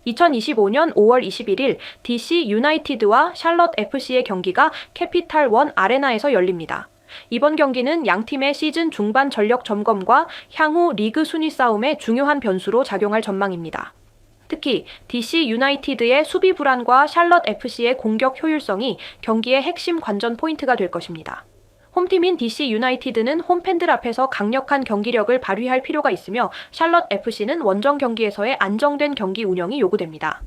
2025년 5월 21일 DC 유나이티드와 샬럿 FC의 경기가 캐피탈 원 아레나에서 열립니다. 이번 경기는 양팀의 시즌 중반 전력 점검과 향후 리그 순위 싸움에 중요한 변수로 작용할 전망입니다. 특히 DC 유나이티드의 수비 불안과 샬럿 FC의 공격 효율성이 경기의 핵심 관전 포인트가 될 것입니다. 홈팀인 DC 유나이티드는 홈팬들 앞에서 강력한 경기력을 발휘할 필요가 있으며 샬럿 FC는 원정 경기에서의 안정된 경기 운영이 요구됩니다.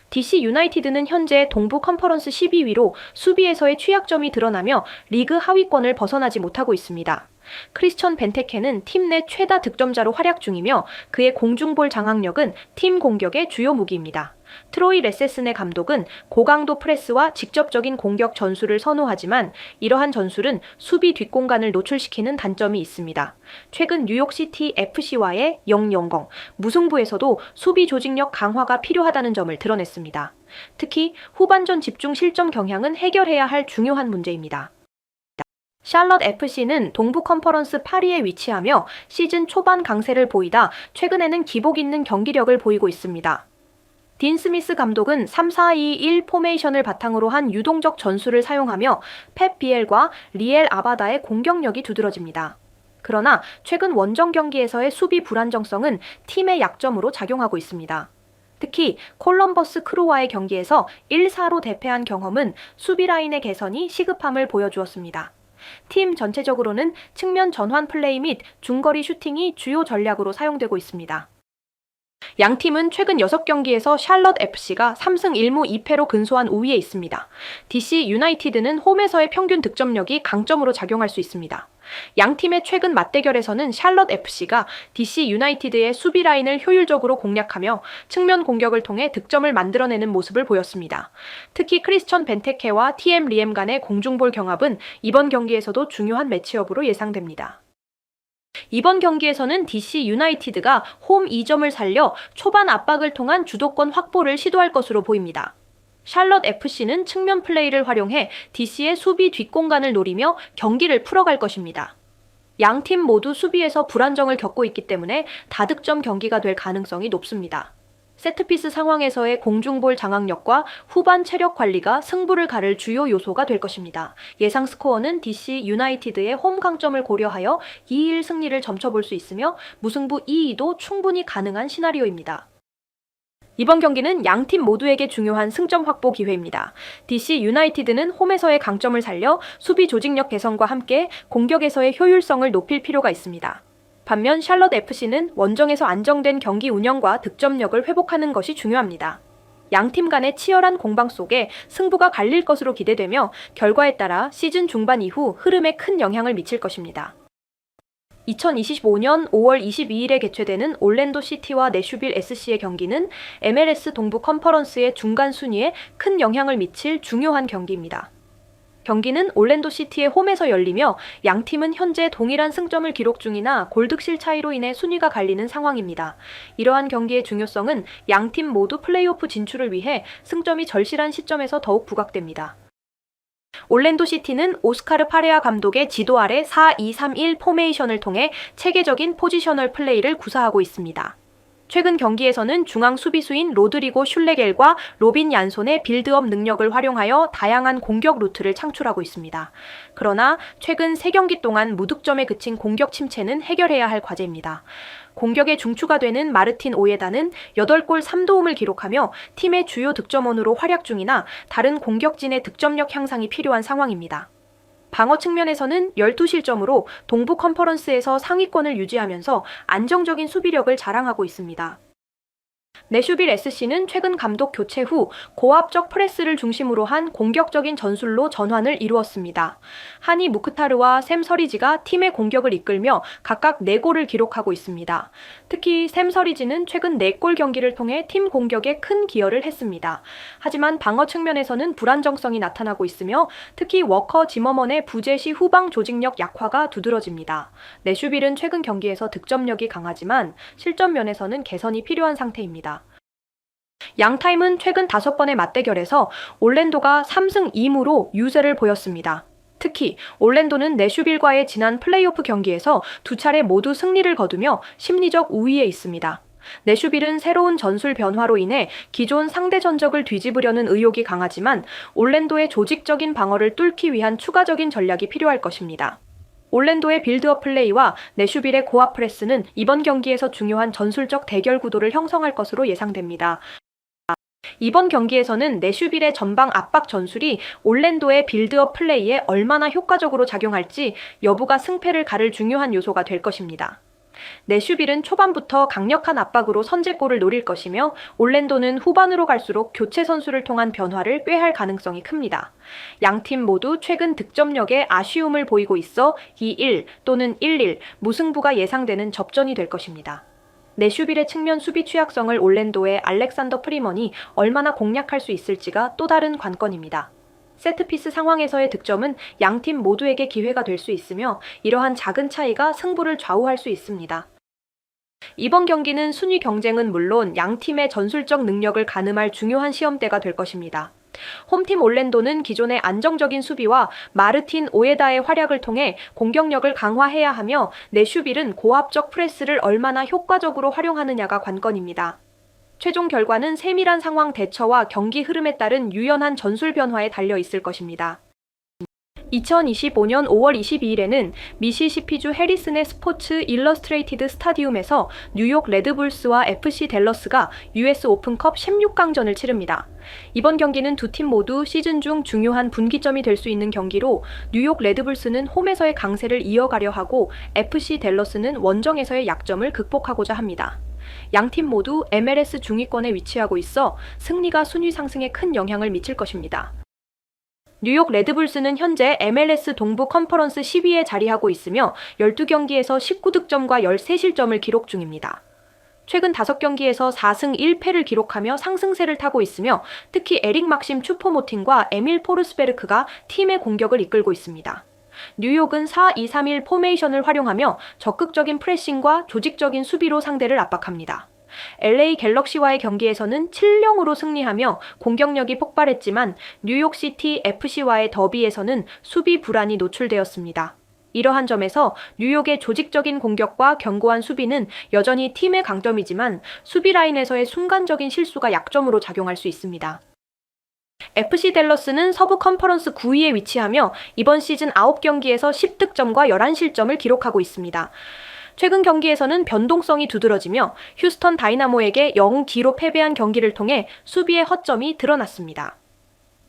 DC 유나이티드는 현재 동부 컨퍼런스 12위로 수비에서의 취약점이 드러나며 리그 하위권을 벗어나지 못하고 있습니다. 크리스천 벤테케는 팀 내 최다 득점자로 활약 중이며 그의 공중볼 장악력은 팀 공격의 주요 무기입니다. 트로이 레세스네 감독은 고강도 프레스와 직접적인 공격 전술을 선호하지만 이러한 전술은 수비 뒷공간을 노출시키는 단점이 있습니다. 최근 뉴욕시티 FC와의 0-0 무승부에서도 수비 조직력 강화가 필요하다는 점을 드러냈습니다. 특히 후반전 집중 실점 경향은 해결해야 할 중요한 문제입니다. 샬럿 FC는 동부 컨퍼런스 8위에 위치하며 시즌 초반 강세를 보이다 최근에는 기복 있는 경기력을 보이고 있습니다. 딘 스미스 감독은 3-4-2-1 포메이션을 바탕으로 한 유동적 전술을 사용하며 펩 비엘과 리엘 아바다의 공격력이 두드러집니다. 그러나 최근 원정 경기에서의 수비 불안정성은 팀의 약점으로 작용하고 있습니다. 특히 콜럼버스 크루와의 경기에서 1-4로 대패한 경험은 수비 라인의 개선이 시급함을 보여주었습니다. 팀 전체적으로는 측면 전환 플레이 및 중거리 슈팅이 주요 전략으로 사용되고 있습니다. 양 팀은 최근 6경기에서 샬럿 FC가 3승 1무 2패로 근소한 우위에 있습니다. DC 유나이티드는 홈에서의 평균 득점력이 강점으로 작용할 수 있습니다. 양 팀의 최근 맞대결에서는 샬럿 FC가 DC 유나이티드의 수비 라인을 효율적으로 공략하며 측면 공격을 통해 득점을 만들어내는 모습을 보였습니다. 특히 크리스천 벤테케와 TM 리엠 간의 공중볼 경합은 이번 경기에서도 중요한 매치업으로 예상됩니다. 이번 경기에서는 DC 유나이티드가 홈 2점을 살려 초반 압박을 통한 주도권 확보를 시도할 것으로 보입니다. 샬럿 FC는 측면 플레이를 활용해 DC의 수비 뒷공간을 노리며 경기를 풀어갈 것입니다. 양 팀 모두 수비에서 불안정을 겪고 있기 때문에 다득점 경기가 될 가능성이 높습니다. 세트피스 상황에서의 공중볼 장악력과 후반 체력 관리가 승부를 가를 주요 요소가 될 것입니다. 예상 스코어는 DC 유나이티드의 홈 강점을 고려하여 2-1 승리를 점쳐볼 수 있으며 무승부 2-2도 충분히 가능한 시나리오입니다. 이번 경기는 양팀 모두에게 중요한 승점 확보 기회입니다. DC 유나이티드는 홈에서의 강점을 살려 수비 조직력 개선과 함께 공격에서의 효율성을 높일 필요가 있습니다. 반면 샬럿 FC는 원정에서 안정된 경기 운영과 득점력을 회복하는 것이 중요합니다. 양팀 간의 치열한 공방 속에 승부가 갈릴 것으로 기대되며 결과에 따라 시즌 중반 이후 흐름에 큰 영향을 미칠 것입니다. 2025년 5월 22일에 개최되는 올랜도 시티와 내슈빌 SC의 경기는 MLS 동부 컨퍼런스의 중간 순위에 큰 영향을 미칠 중요한 경기입니다. 경기는 올랜도 시티의 홈에서 열리며 양팀은 현재 동일한 승점을 기록 중이나 골득실 차이로 인해 순위가 갈리는 상황입니다. 이러한 경기의 중요성은 양팀 모두 플레이오프 진출을 위해 승점이 절실한 시점에서 더욱 부각됩니다. 올랜도 시티는 오스카르 파레아 감독의 지도 아래 4-2-3-1 포메이션을 통해 체계적인 포지셔널 플레이를 구사하고 있습니다. 최근 경기에서는 중앙 수비수인 로드리고 슐레겔과 로빈 얀손의 빌드업 능력을 활용하여 다양한 공격 루트를 창출하고 있습니다. 그러나 최근 3경기 동안 무득점에 그친 공격 침체는 해결해야 할 과제입니다. 공격의 중추가 되는 마르틴 오예다는 8골 3도움을 기록하며 팀의 주요 득점원으로 활약 중이나 다른 공격진의 득점력 향상이 필요한 상황입니다. 방어 측면에서는 12실점으로 동부 컨퍼런스에서 상위권을 유지하면서 안정적인 수비력을 자랑하고 있습니다. 내슈빌 SC는 최근 감독 교체 후 고압적 프레스를 중심으로 한 공격적인 전술로 전환을 이루었습니다. 하니 무크타르와 샘 서리지가 팀의 공격을 이끌며 각각 4골을 기록하고 있습니다. 특히 샘 서리지는 최근 4골 경기를 통해 팀 공격에 큰 기여를 했습니다. 하지만 방어 측면에서는 불안정성이 나타나고 있으며 특히 워커 지머먼의 부재 시 후방 조직력 약화가 두드러집니다. 내슈빌은 최근 경기에서 득점력이 강하지만 실점 면에서는 개선이 필요한 상태입니다. 양타임은 최근 5번의 맞대결에서 올랜도가 3승 2무로 유세를 보였습니다. 특히 올랜도는 내슈빌과의 지난 플레이오프 경기에서 2차례 모두 승리를 거두며 심리적 우위에 있습니다. 내슈빌은 새로운 전술 변화로 인해 기존 상대 전적을 뒤집으려는 의욕이 강하지만 올랜도의 조직적인 방어를 뚫기 위한 추가적인 전략이 필요할 것입니다. 올랜도의 빌드업 플레이와 내슈빌의 고압 프레스는 이번 경기에서 중요한 전술적 대결 구도를 형성할 것으로 예상됩니다. 이번 경기에서는 내슈빌의 전방 압박 전술이 올랜도의 빌드업 플레이에 얼마나 효과적으로 작용할지 여부가 승패를 가를 중요한 요소가 될 것입니다. 내슈빌은 초반부터 강력한 압박으로 선제골을 노릴 것이며 올랜도는 후반으로 갈수록 교체 선수를 통한 변화를 꾀할 가능성이 큽니다. 양팀 모두 최근 득점력에 아쉬움을 보이고 있어 2-1 또는 1-1 무승부가 예상되는 접전이 될 것입니다. 내슈빌의 측면 수비 취약성을 올랜도의 알렉산더 프리먼이 얼마나 공략할 수 있을지가 또 다른 관건입니다. 세트피스 상황에서의 득점은 양팀 모두에게 기회가 될 수 있으며 이러한 작은 차이가 승부를 좌우할 수 있습니다. 이번 경기는 순위 경쟁은 물론 양팀의 전술적 능력을 가늠할 중요한 시험대가 될 것입니다. 홈팀 올랜도는 기존의 안정적인 수비와 마르틴 오에다의 활약을 통해 공격력을 강화해야 하며 내슈빌은 고압적 프레스를 얼마나 효과적으로 활용하느냐가 관건입니다. 최종 결과는 세밀한 상황 대처와 경기 흐름에 따른 유연한 전술 변화에 달려 있을 것입니다. 2025년 5월 22일에는 미시시피주 해리슨의 스포츠 일러스트레이티드 스타디움에서 뉴욕 레드불스와 FC 댈러스가 US 오픈컵 16강전을 치릅니다. 이번 경기는 두 팀 모두 시즌 중 중요한 분기점이 될 수 있는 경기로 뉴욕 레드불스는 홈에서의 강세를 이어가려 하고 FC 댈러스는 원정에서의 약점을 극복하고자 합니다. 양팀 모두 MLS 중위권에 위치하고 있어 승리가 순위 상승에 큰 영향을 미칠 것입니다. 뉴욕 레드불스는 현재 MLS 동부 컨퍼런스 10위에 자리하고 있으며 12경기에서 19득점과 13실점을 기록 중입니다. 최근 5경기에서 4승 1패를 기록하며 상승세를 타고 있으며 특히 에릭 막심 추포모팅과 에밀 포르스베르크가 팀의 공격을 이끌고 있습니다. 뉴욕은 4-2-3-1 포메이션을 활용하며 적극적인 프레싱과 조직적인 수비로 상대를 압박합니다. LA 갤럭시와의 경기에서는 7-0으로 승리하며 공격력이 폭발했지만 뉴욕시티 FC와의 더비에서는 수비 불안이 노출되었습니다. 이러한 점에서 뉴욕의 조직적인 공격과 견고한 수비는 여전히 팀의 강점이지만 수비 라인에서의 순간적인 실수가 약점으로 작용할 수 있습니다. FC 댈러스는 서부 컨퍼런스 9위에 위치하며 이번 시즌 9경기에서 10득점과 11실점을 기록하고 있습니다. 최근 경기에서는 변동성이 두드러지며 휴스턴 다이나모에게 0-2로 패배한 경기를 통해 수비의 허점이 드러났습니다.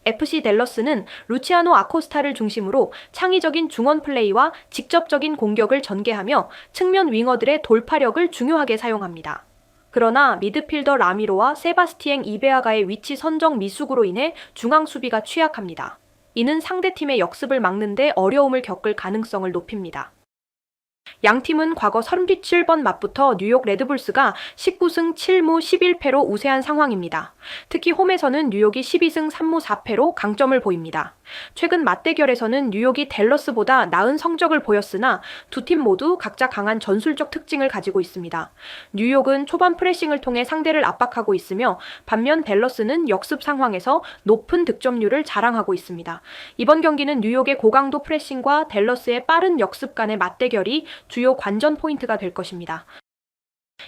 FC 댈러스는 루치아노 아코스타를 중심으로 창의적인 중원 플레이와 직접적인 공격을 전개하며 측면 윙어들의 돌파력을 중요하게 사용합니다. 그러나 미드필더 라미로와 세바스티엥 이베아가의 위치 선정 미숙으로 인해 중앙 수비가 취약합니다. 이는 상대팀의 역습을 막는 데 어려움을 겪을 가능성을 높입니다. 양팀은 과거 37번 맞부터 뉴욕 레드불스가 19승 7무 11패로 우세한 상황입니다. 특히 홈에서는 뉴욕이 12승 3무 4패로 강점을 보입니다. 최근 맞대결에서는 뉴욕이 댈러스보다 나은 성적을 보였으나 두 팀 모두 각자 강한 전술적 특징을 가지고 있습니다. 뉴욕은 초반 프레싱을 통해 상대를 압박하고 있으며 반면 댈러스는 역습 상황에서 높은 득점률을 자랑하고 있습니다. 이번 경기는 뉴욕의 고강도 프레싱과 댈러스의 빠른 역습 간의 맞대결이 주요 관전 포인트가 될 것입니다.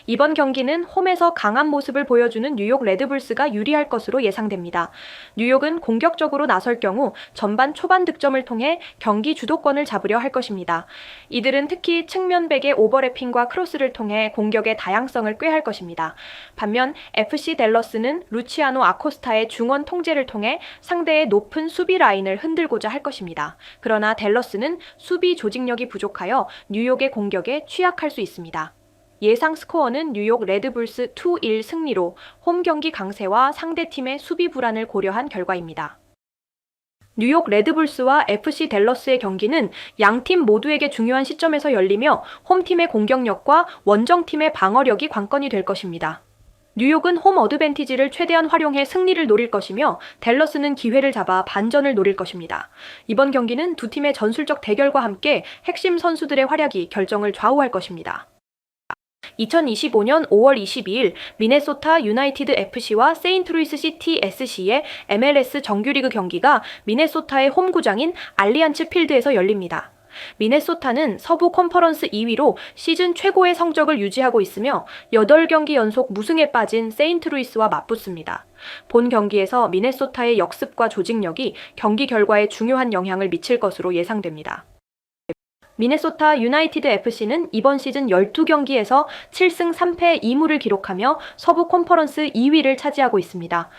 이번 경기는 홈에서 강한 모습을 보여주는 뉴욕 레드불스가 유리할 것으로 예상됩니다. 뉴욕은 공격적으로 나설 경우 전반 초반 득점을 통해 경기 주도권을 잡으려 할 것입니다. 이들은 특히 측면백의 오버래핑과 크로스를 통해 공격의 다양성을 꾀할 것입니다. 반면 FC 댈러스는 루치아노 아코스타의 중원 통제를 통해 상대의 높은 수비 라인을 흔들고자 할 것입니다. 그러나 댈러스는 수비 조직력이 부족하여 뉴욕의 공격에 취약할 수 있습니다. 예상 스코어는 뉴욕 레드불스 2-1 승리로 홈 경기 강세와 상대팀의 수비 불안을 고려한 결과입니다. 뉴욕 레드불스와 FC 댈러스의 경기는 양팀 모두에게 중요한 시점에서 열리며 홈팀의 공격력과 원정팀의 방어력이 관건이 될 것입니다. 뉴욕은 홈 어드밴티지를 최대한 활용해 승리를 노릴 것이며 댈러스는 기회를 잡아 반전을 노릴 것입니다. 이번 경기는 두 팀의 전술적 대결과 함께 핵심 선수들의 활약이 결정을 좌우할 것입니다. 2025년 5월 22일 미네소타 유나이티드 FC와 세인트루이스 시티 SC의 MLS 정규리그 경기가 미네소타의 홈구장인 알리안츠 필드에서 열립니다. 미네소타는 서부 컨퍼런스 2위로 시즌 최고의 성적을 유지하고 있으며 8경기 연속 무승에 빠진 세인트루이스와 맞붙습니다. 본 경기에서 미네소타의 역습과 조직력이 경기 결과에 중요한 영향을 미칠 것으로 예상됩니다. 미네소타 유나이티드 FC는 이번 시즌 12경기에서 7승 3패 2무를 기록하며 서부 컨퍼런스 2위를 차지하고 있습니다.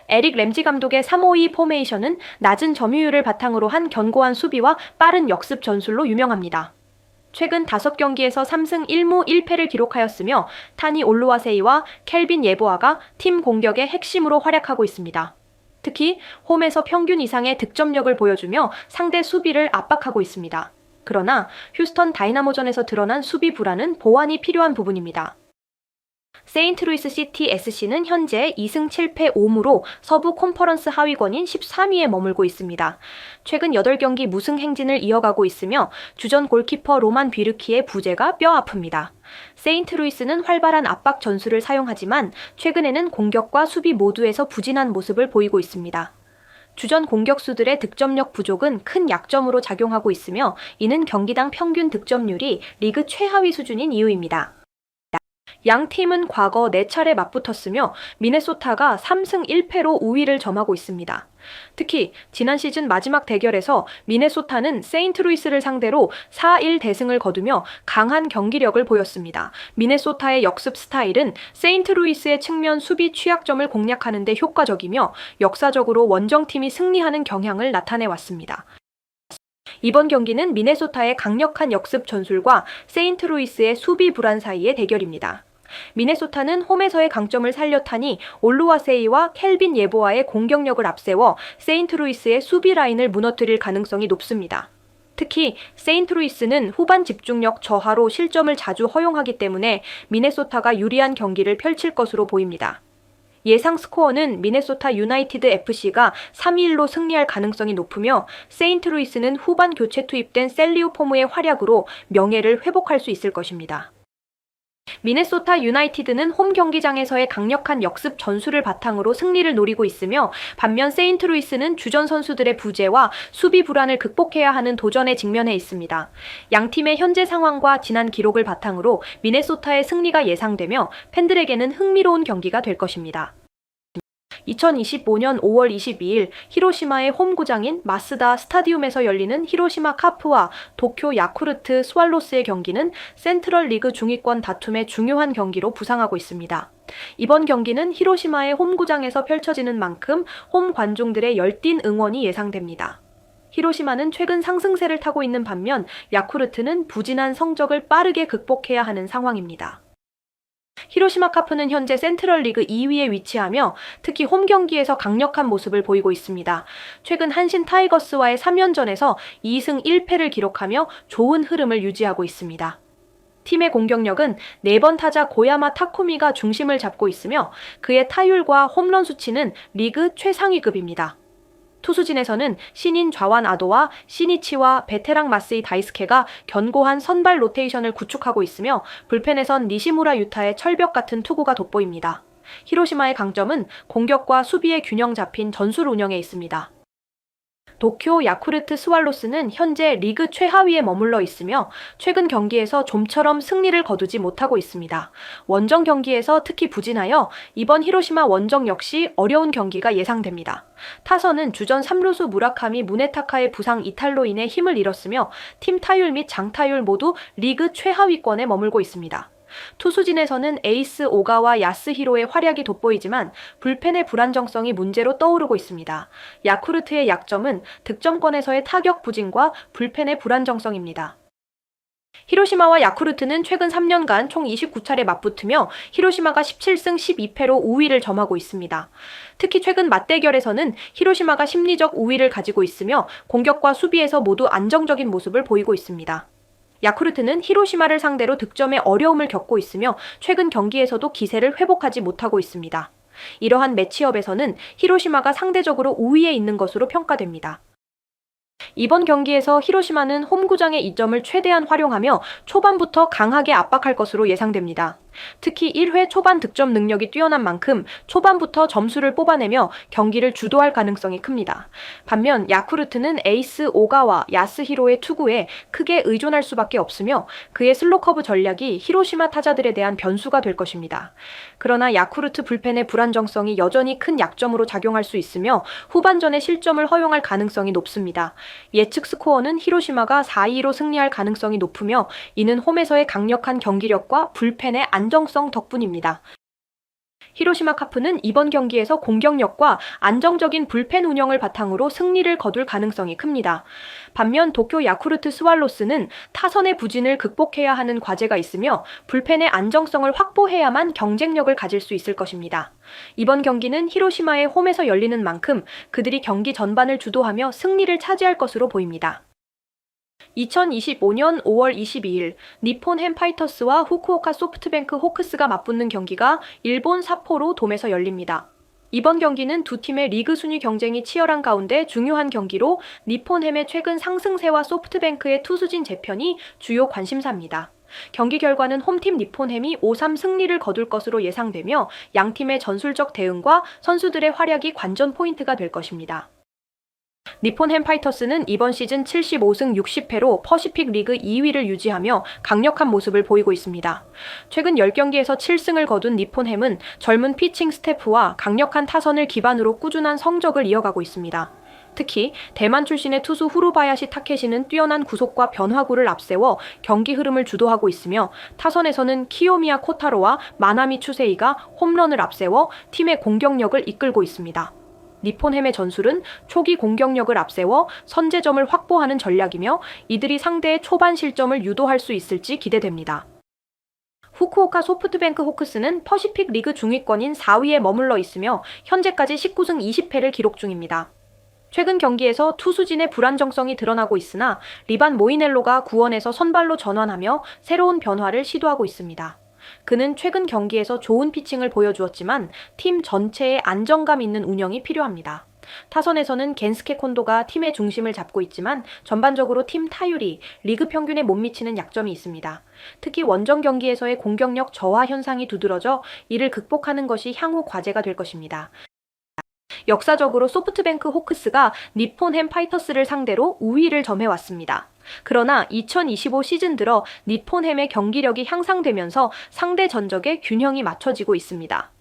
에릭 램지 감독의 3-5-2 포메이션은 낮은 점유율을 바탕으로 한 견고한 수비와 빠른 역습 전술로 유명합니다. 최근 5경기에서 3승 1무 1패를 기록하였으며 타니 올루와세이와 켈빈 예보아가 팀 공격의 핵심으로 활약하고 있습니다. 특히 홈에서 평균 이상의 득점력을 보여주며 상대 수비를 압박하고 있습니다. 그러나 휴스턴 다이나모전에서 드러난 수비 불안은 보완이 필요한 부분입니다. 세인트루이스 시티 SC는 현재 2승 7패 5무로 서부 컨퍼런스 하위권인 13위에 머물고 있습니다. 최근 8경기 무승 행진을 이어가고 있으며 주전 골키퍼 로만 비르키의 부재가 뼈 아픕니다. 세인트루이스는 활발한 압박 전술을 사용하지만 최근에는 공격과 수비 모두에서 부진한 모습을 보이고 있습니다. 주전 공격수들의 득점력 부족은 큰 약점으로 작용하고 있으며 이는 경기당 평균 득점률이 리그 최하위 수준인 이유입니다. 양 팀은 과거 4차례 맞붙었으며 미네소타가 3승 1패로 우위를 점하고 있습니다. 특히 지난 시즌 마지막 대결에서 미네소타는 세인트루이스를 상대로 4-1 대승을 거두며 강한 경기력을 보였습니다. 미네소타의 역습 스타일은 세인트루이스의 측면 수비 취약점을 공략하는 데 효과적이며 역사적으로 원정팀이 승리하는 경향을 나타내왔습니다. 이번 경기는 미네소타의 강력한 역습 전술과 세인트루이스의 수비 불안 사이의 대결입니다. 미네소타는 홈에서의 강점을 살렸다니 올루와세이와 켈빈 예보아의 공격력을 앞세워 세인트루이스의 수비 라인을 무너뜨릴 가능성이 높습니다. 특히 세인트루이스는 후반 집중력 저하로 실점을 자주 허용하기 때문에 미네소타가 유리한 경기를 펼칠 것으로 보입니다. 예상 스코어는 미네소타 유나이티드 FC가 3-1로 승리할 가능성이 높으며 세인트루이스는 후반 교체 투입된 셀리오 포무의 활약으로 명예를 회복할 수 있을 것입니다. 미네소타 유나이티드는 홈 경기장에서의 강력한 역습 전술을 바탕으로 승리를 노리고 있으며 반면 세인트루이스는 주전 선수들의 부재와 수비 불안을 극복해야 하는 도전에 직면해 있습니다. 양 팀의 현재 상황과 지난 기록을 바탕으로 미네소타의 승리가 예상되며 팬들에게는 흥미로운 경기가 될 것입니다. 2025년 5월 22일 히로시마의 홈구장인 마쓰다 스타디움에서 열리는 히로시마 카프와 도쿄 야쿠르트 스왈로스의 경기는 센트럴 리그 중위권 다툼의 중요한 경기로 부상하고 있습니다. 이번 경기는 히로시마의 홈구장에서 펼쳐지는 만큼 홈 관중들의 열띤 응원이 예상됩니다. 히로시마는 최근 상승세를 타고 있는 반면 야쿠르트는 부진한 성적을 빠르게 극복해야 하는 상황입니다. 히로시마 카프는 현재 센트럴 리그 2위에 위치하며 특히 홈 경기에서 강력한 모습을 보이고 있습니다. 최근 한신 타이거스와의 3연전에서 2승 1패를 기록하며 좋은 흐름을 유지하고 있습니다. 팀의 공격력은 4번 타자 고야마 타쿠미가 중심을 잡고 있으며 그의 타율과 홈런 수치는 리그 최상위급입니다. 투수진에서는 신인 좌완 아도와 시니치와 베테랑 마스이 다이스케가 견고한 선발 로테이션을 구축하고 있으며 불펜에선 니시무라 유타의 철벽 같은 투구가 돋보입니다. 히로시마의 강점은 공격과 수비의 균형 잡힌 전술 운영에 있습니다. 도쿄 야쿠르트 스왈로스는 현재 리그 최하위에 머물러 있으며 최근 경기에서 좀처럼 승리를 거두지 못하고 있습니다. 원정 경기에서 특히 부진하여 이번 히로시마 원정 역시 어려운 경기가 예상됩니다. 타선은 주전 3루수 무라카미 무네타카의 부상 이탈로 인해 힘을 잃었으며 팀 타율 및 장타율 모두 리그 최하위권에 머물고 있습니다. 투수진에서는 에이스 오가와 야스히로의 활약이 돋보이지만 불펜의 불안정성이 문제로 떠오르고 있습니다. 야쿠르트의 약점은 득점권에서의 타격 부진과 불펜의 불안정성입니다. 히로시마와 야쿠르트는 최근 3년간 총 29차례 맞붙으며 히로시마가 17승 12패로 우위를 점하고 있습니다. 특히 최근 맞대결에서는 히로시마가 심리적 우위를 가지고 있으며 공격과 수비에서 모두 안정적인 모습을 보이고 있습니다. 야쿠르트는 히로시마를 상대로 득점에 어려움을 겪고 있으며 최근 경기에서도 기세를 회복하지 못하고 있습니다. 이러한 매치업에서는 히로시마가 상대적으로 우위에 있는 것으로 평가됩니다. 이번 경기에서 히로시마는 홈구장의 이점을 최대한 활용하며 초반부터 강하게 압박할 것으로 예상됩니다. 특히 1회 초반 득점 능력이 뛰어난 만큼 초반부터 점수를 뽑아내며 경기를 주도할 가능성이 큽니다. 반면 야쿠르트는 에이스 오가와 야스히로의 투구에 크게 의존할 수밖에 없으며 그의 슬로커브 전략이 히로시마 타자들에 대한 변수가 될 것입니다. 그러나 야쿠르트 불펜의 불안정성이 여전히 큰 약점으로 작용할 수 있으며 후반전에 실점을 허용할 가능성이 높습니다. 예측 스코어는 히로시마가 4-2로 승리할 가능성이 높으며 이는 홈에서의 강력한 경기력과 불펜의 안정성 덕분입니다. 히로시마 카프는 이번 경기에서 공격력과 안정적인 불펜 운영을 바탕으로 승리를 거둘 가능성이 큽니다. 반면 도쿄 야쿠르트 스왈로스는 타선의 부진을 극복해야 하는 과제가 있으며 불펜의 안정성을 확보해야만 경쟁력을 가질 수 있을 것입니다. 이번 경기는 히로시마의 홈에서 열리는 만큼 그들이 경기 전반을 주도하며 승리를 차지할 것으로 보입니다. 2025년 5월 22일 니폰 햄파이터스와 후쿠오카 소프트뱅크 호크스가 맞붙는 경기가 일본 삿포로 돔에서 열립니다. 이번 경기는 두 팀의 리그 순위 경쟁이 치열한 가운데 중요한 경기로 니폰 햄의 최근 상승세와 소프트뱅크의 투수진 재편이 주요 관심사입니다. 경기 결과는 홈팀 니폰 햄이 5-3 승리를 거둘 것으로 예상되며 양팀의 전술적 대응과 선수들의 활약이 관전 포인트가 될 것입니다. 니폰 햄파이터스는 이번 시즌 75승 60패로 퍼시픽 리그 2위를 유지하며 강력한 모습을 보이고 있습니다. 최근 10경기에서 7승을 거둔 니폰 햄은 젊은 피칭 스태프와 강력한 타선을 기반으로 꾸준한 성적을 이어가고 있습니다. 특히 대만 출신의 투수 후루바야시 타케시는 뛰어난 구속과 변화구를 앞세워 경기 흐름을 주도하고 있으며 타선에서는 키요미야 코타로와 마나미 추세이가 홈런을 앞세워 팀의 공격력을 이끌고 있습니다. 니폰 햄의 전술은 초기 공격력을 앞세워 선제점을 확보하는 전략이며 이들이 상대의 초반 실점을 유도할 수 있을지 기대됩니다. 후쿠오카 소프트뱅크 호크스는 퍼시픽 리그 중위권인 4위에 머물러 있으며 현재까지 19승 20패를 기록 중입니다. 최근 경기에서 투수진의 불안정성이 드러나고 있으나 리반 모이넬로가 구원에서 선발로 전환하며 새로운 변화를 시도하고 있습니다. 그는 최근 경기에서 좋은 피칭을 보여주었지만 팀 전체의 안정감 있는 운영이 필요합니다. 타선에서는 겐스케 콘도가 팀의 중심을 잡고 있지만 전반적으로 팀 타율이 리그 평균에 못 미치는 약점이 있습니다. 특히 원정 경기에서의 공격력 저하 현상이 두드러져 이를 극복하는 것이 향후 과제가 될 것입니다. 역사적으로 소프트뱅크 호크스가 니폰 햄파이터스를 상대로 우위를 점해왔습니다. 그러나 2025 시즌 들어 니폰 햄의 경기력이 향상되면서 상대 전적의 균형이 맞춰지고 있습니다.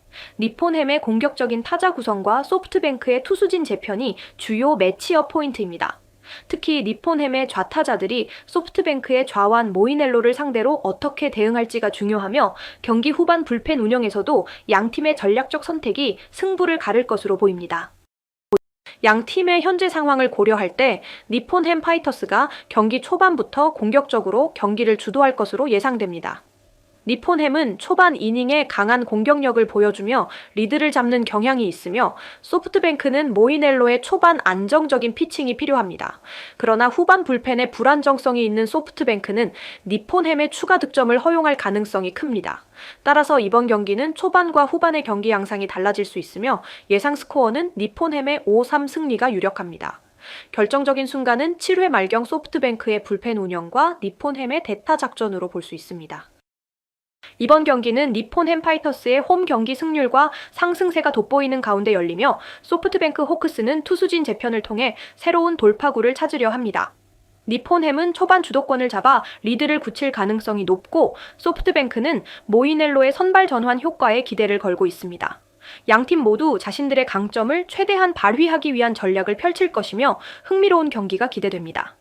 니폰 햄의 공격적인 타자 구성과 소프트뱅크의 투수진 재편이 주요 매치업 포인트입니다. 특히 니폰 햄의 좌타자들이 소프트뱅크의 좌완 모이넬로를 상대로 어떻게 대응할지가 중요하며 경기 후반 불펜 운영에서도 양팀의 전략적 선택이 승부를 가를 것으로 보입니다. 양 팀의 현재 상황을 고려할 때 니폰 햄 파이터스가 경기 초반부터 공격적으로 경기를 주도할 것으로 예상됩니다. 니폰 햄은 초반 이닝에 강한 공격력을 보여주며 리드를 잡는 경향이 있으며 소프트뱅크는 모이넬로의 초반 안정적인 피칭이 필요합니다. 그러나 후반 불펜에 불안정성이 있는 소프트뱅크는 니폰 햄의 추가 득점을 허용할 가능성이 큽니다. 따라서 이번 경기는 초반과 후반의 경기 양상이 달라질 수 있으며 예상 스코어는 니폰 햄의 5-3 승리가 유력합니다. 결정적인 순간은 7회 말경 소프트뱅크의 불펜 운영과 니폰 햄의 대타 작전으로 볼 수 있습니다. 이번 경기는 니폰 햄 파이터스의 홈 경기 승률과 상승세가 돋보이는 가운데 열리며 소프트뱅크 호크스는 투수진 재편을 통해 새로운 돌파구를 찾으려 합니다. 니폰 햄은 초반 주도권을 잡아 리드를 굳힐 가능성이 높고 소프트뱅크는 모이넬로의 선발 전환 효과에 기대를 걸고 있습니다. 양팀 모두 자신들의 강점을 최대한 발휘하기 위한 전략을 펼칠 것이며 흥미로운 경기가 기대됩니다.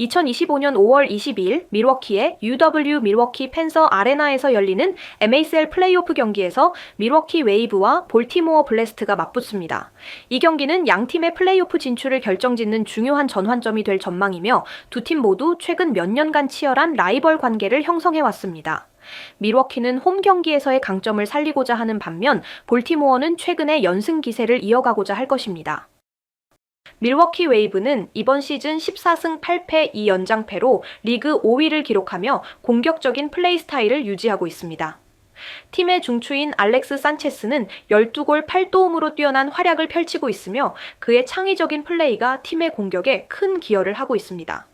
2025년 5월 22일 밀워키의 UW 밀워키 팬서 아레나에서 열리는 MSL 플레이오프 경기에서 밀워키 웨이브와 볼티모어 블래스트가 맞붙습니다. 이 경기는 양팀의 플레이오프 진출을 결정짓는 중요한 전환점이 될 전망이며 두 팀 모두 최근 몇 년간 치열한 라이벌 관계를 형성해왔습니다. 밀워키는 홈 경기에서의 강점을 살리고자 하는 반면 볼티모어는 최근의 연승 기세를 이어가고자 할 것입니다. 밀워키 웨이브는 이번 시즌 14승 8패 2연장패로 리그 5위를 기록하며 공격적인 플레이 스타일을 유지하고 있습니다. 팀의 중추인 알렉스 산체스는 12골 8도움으로 뛰어난 활약을 펼치고 있으며 그의 창의적인 플레이가 팀의 공격에 큰 기여를 하고 있습니다.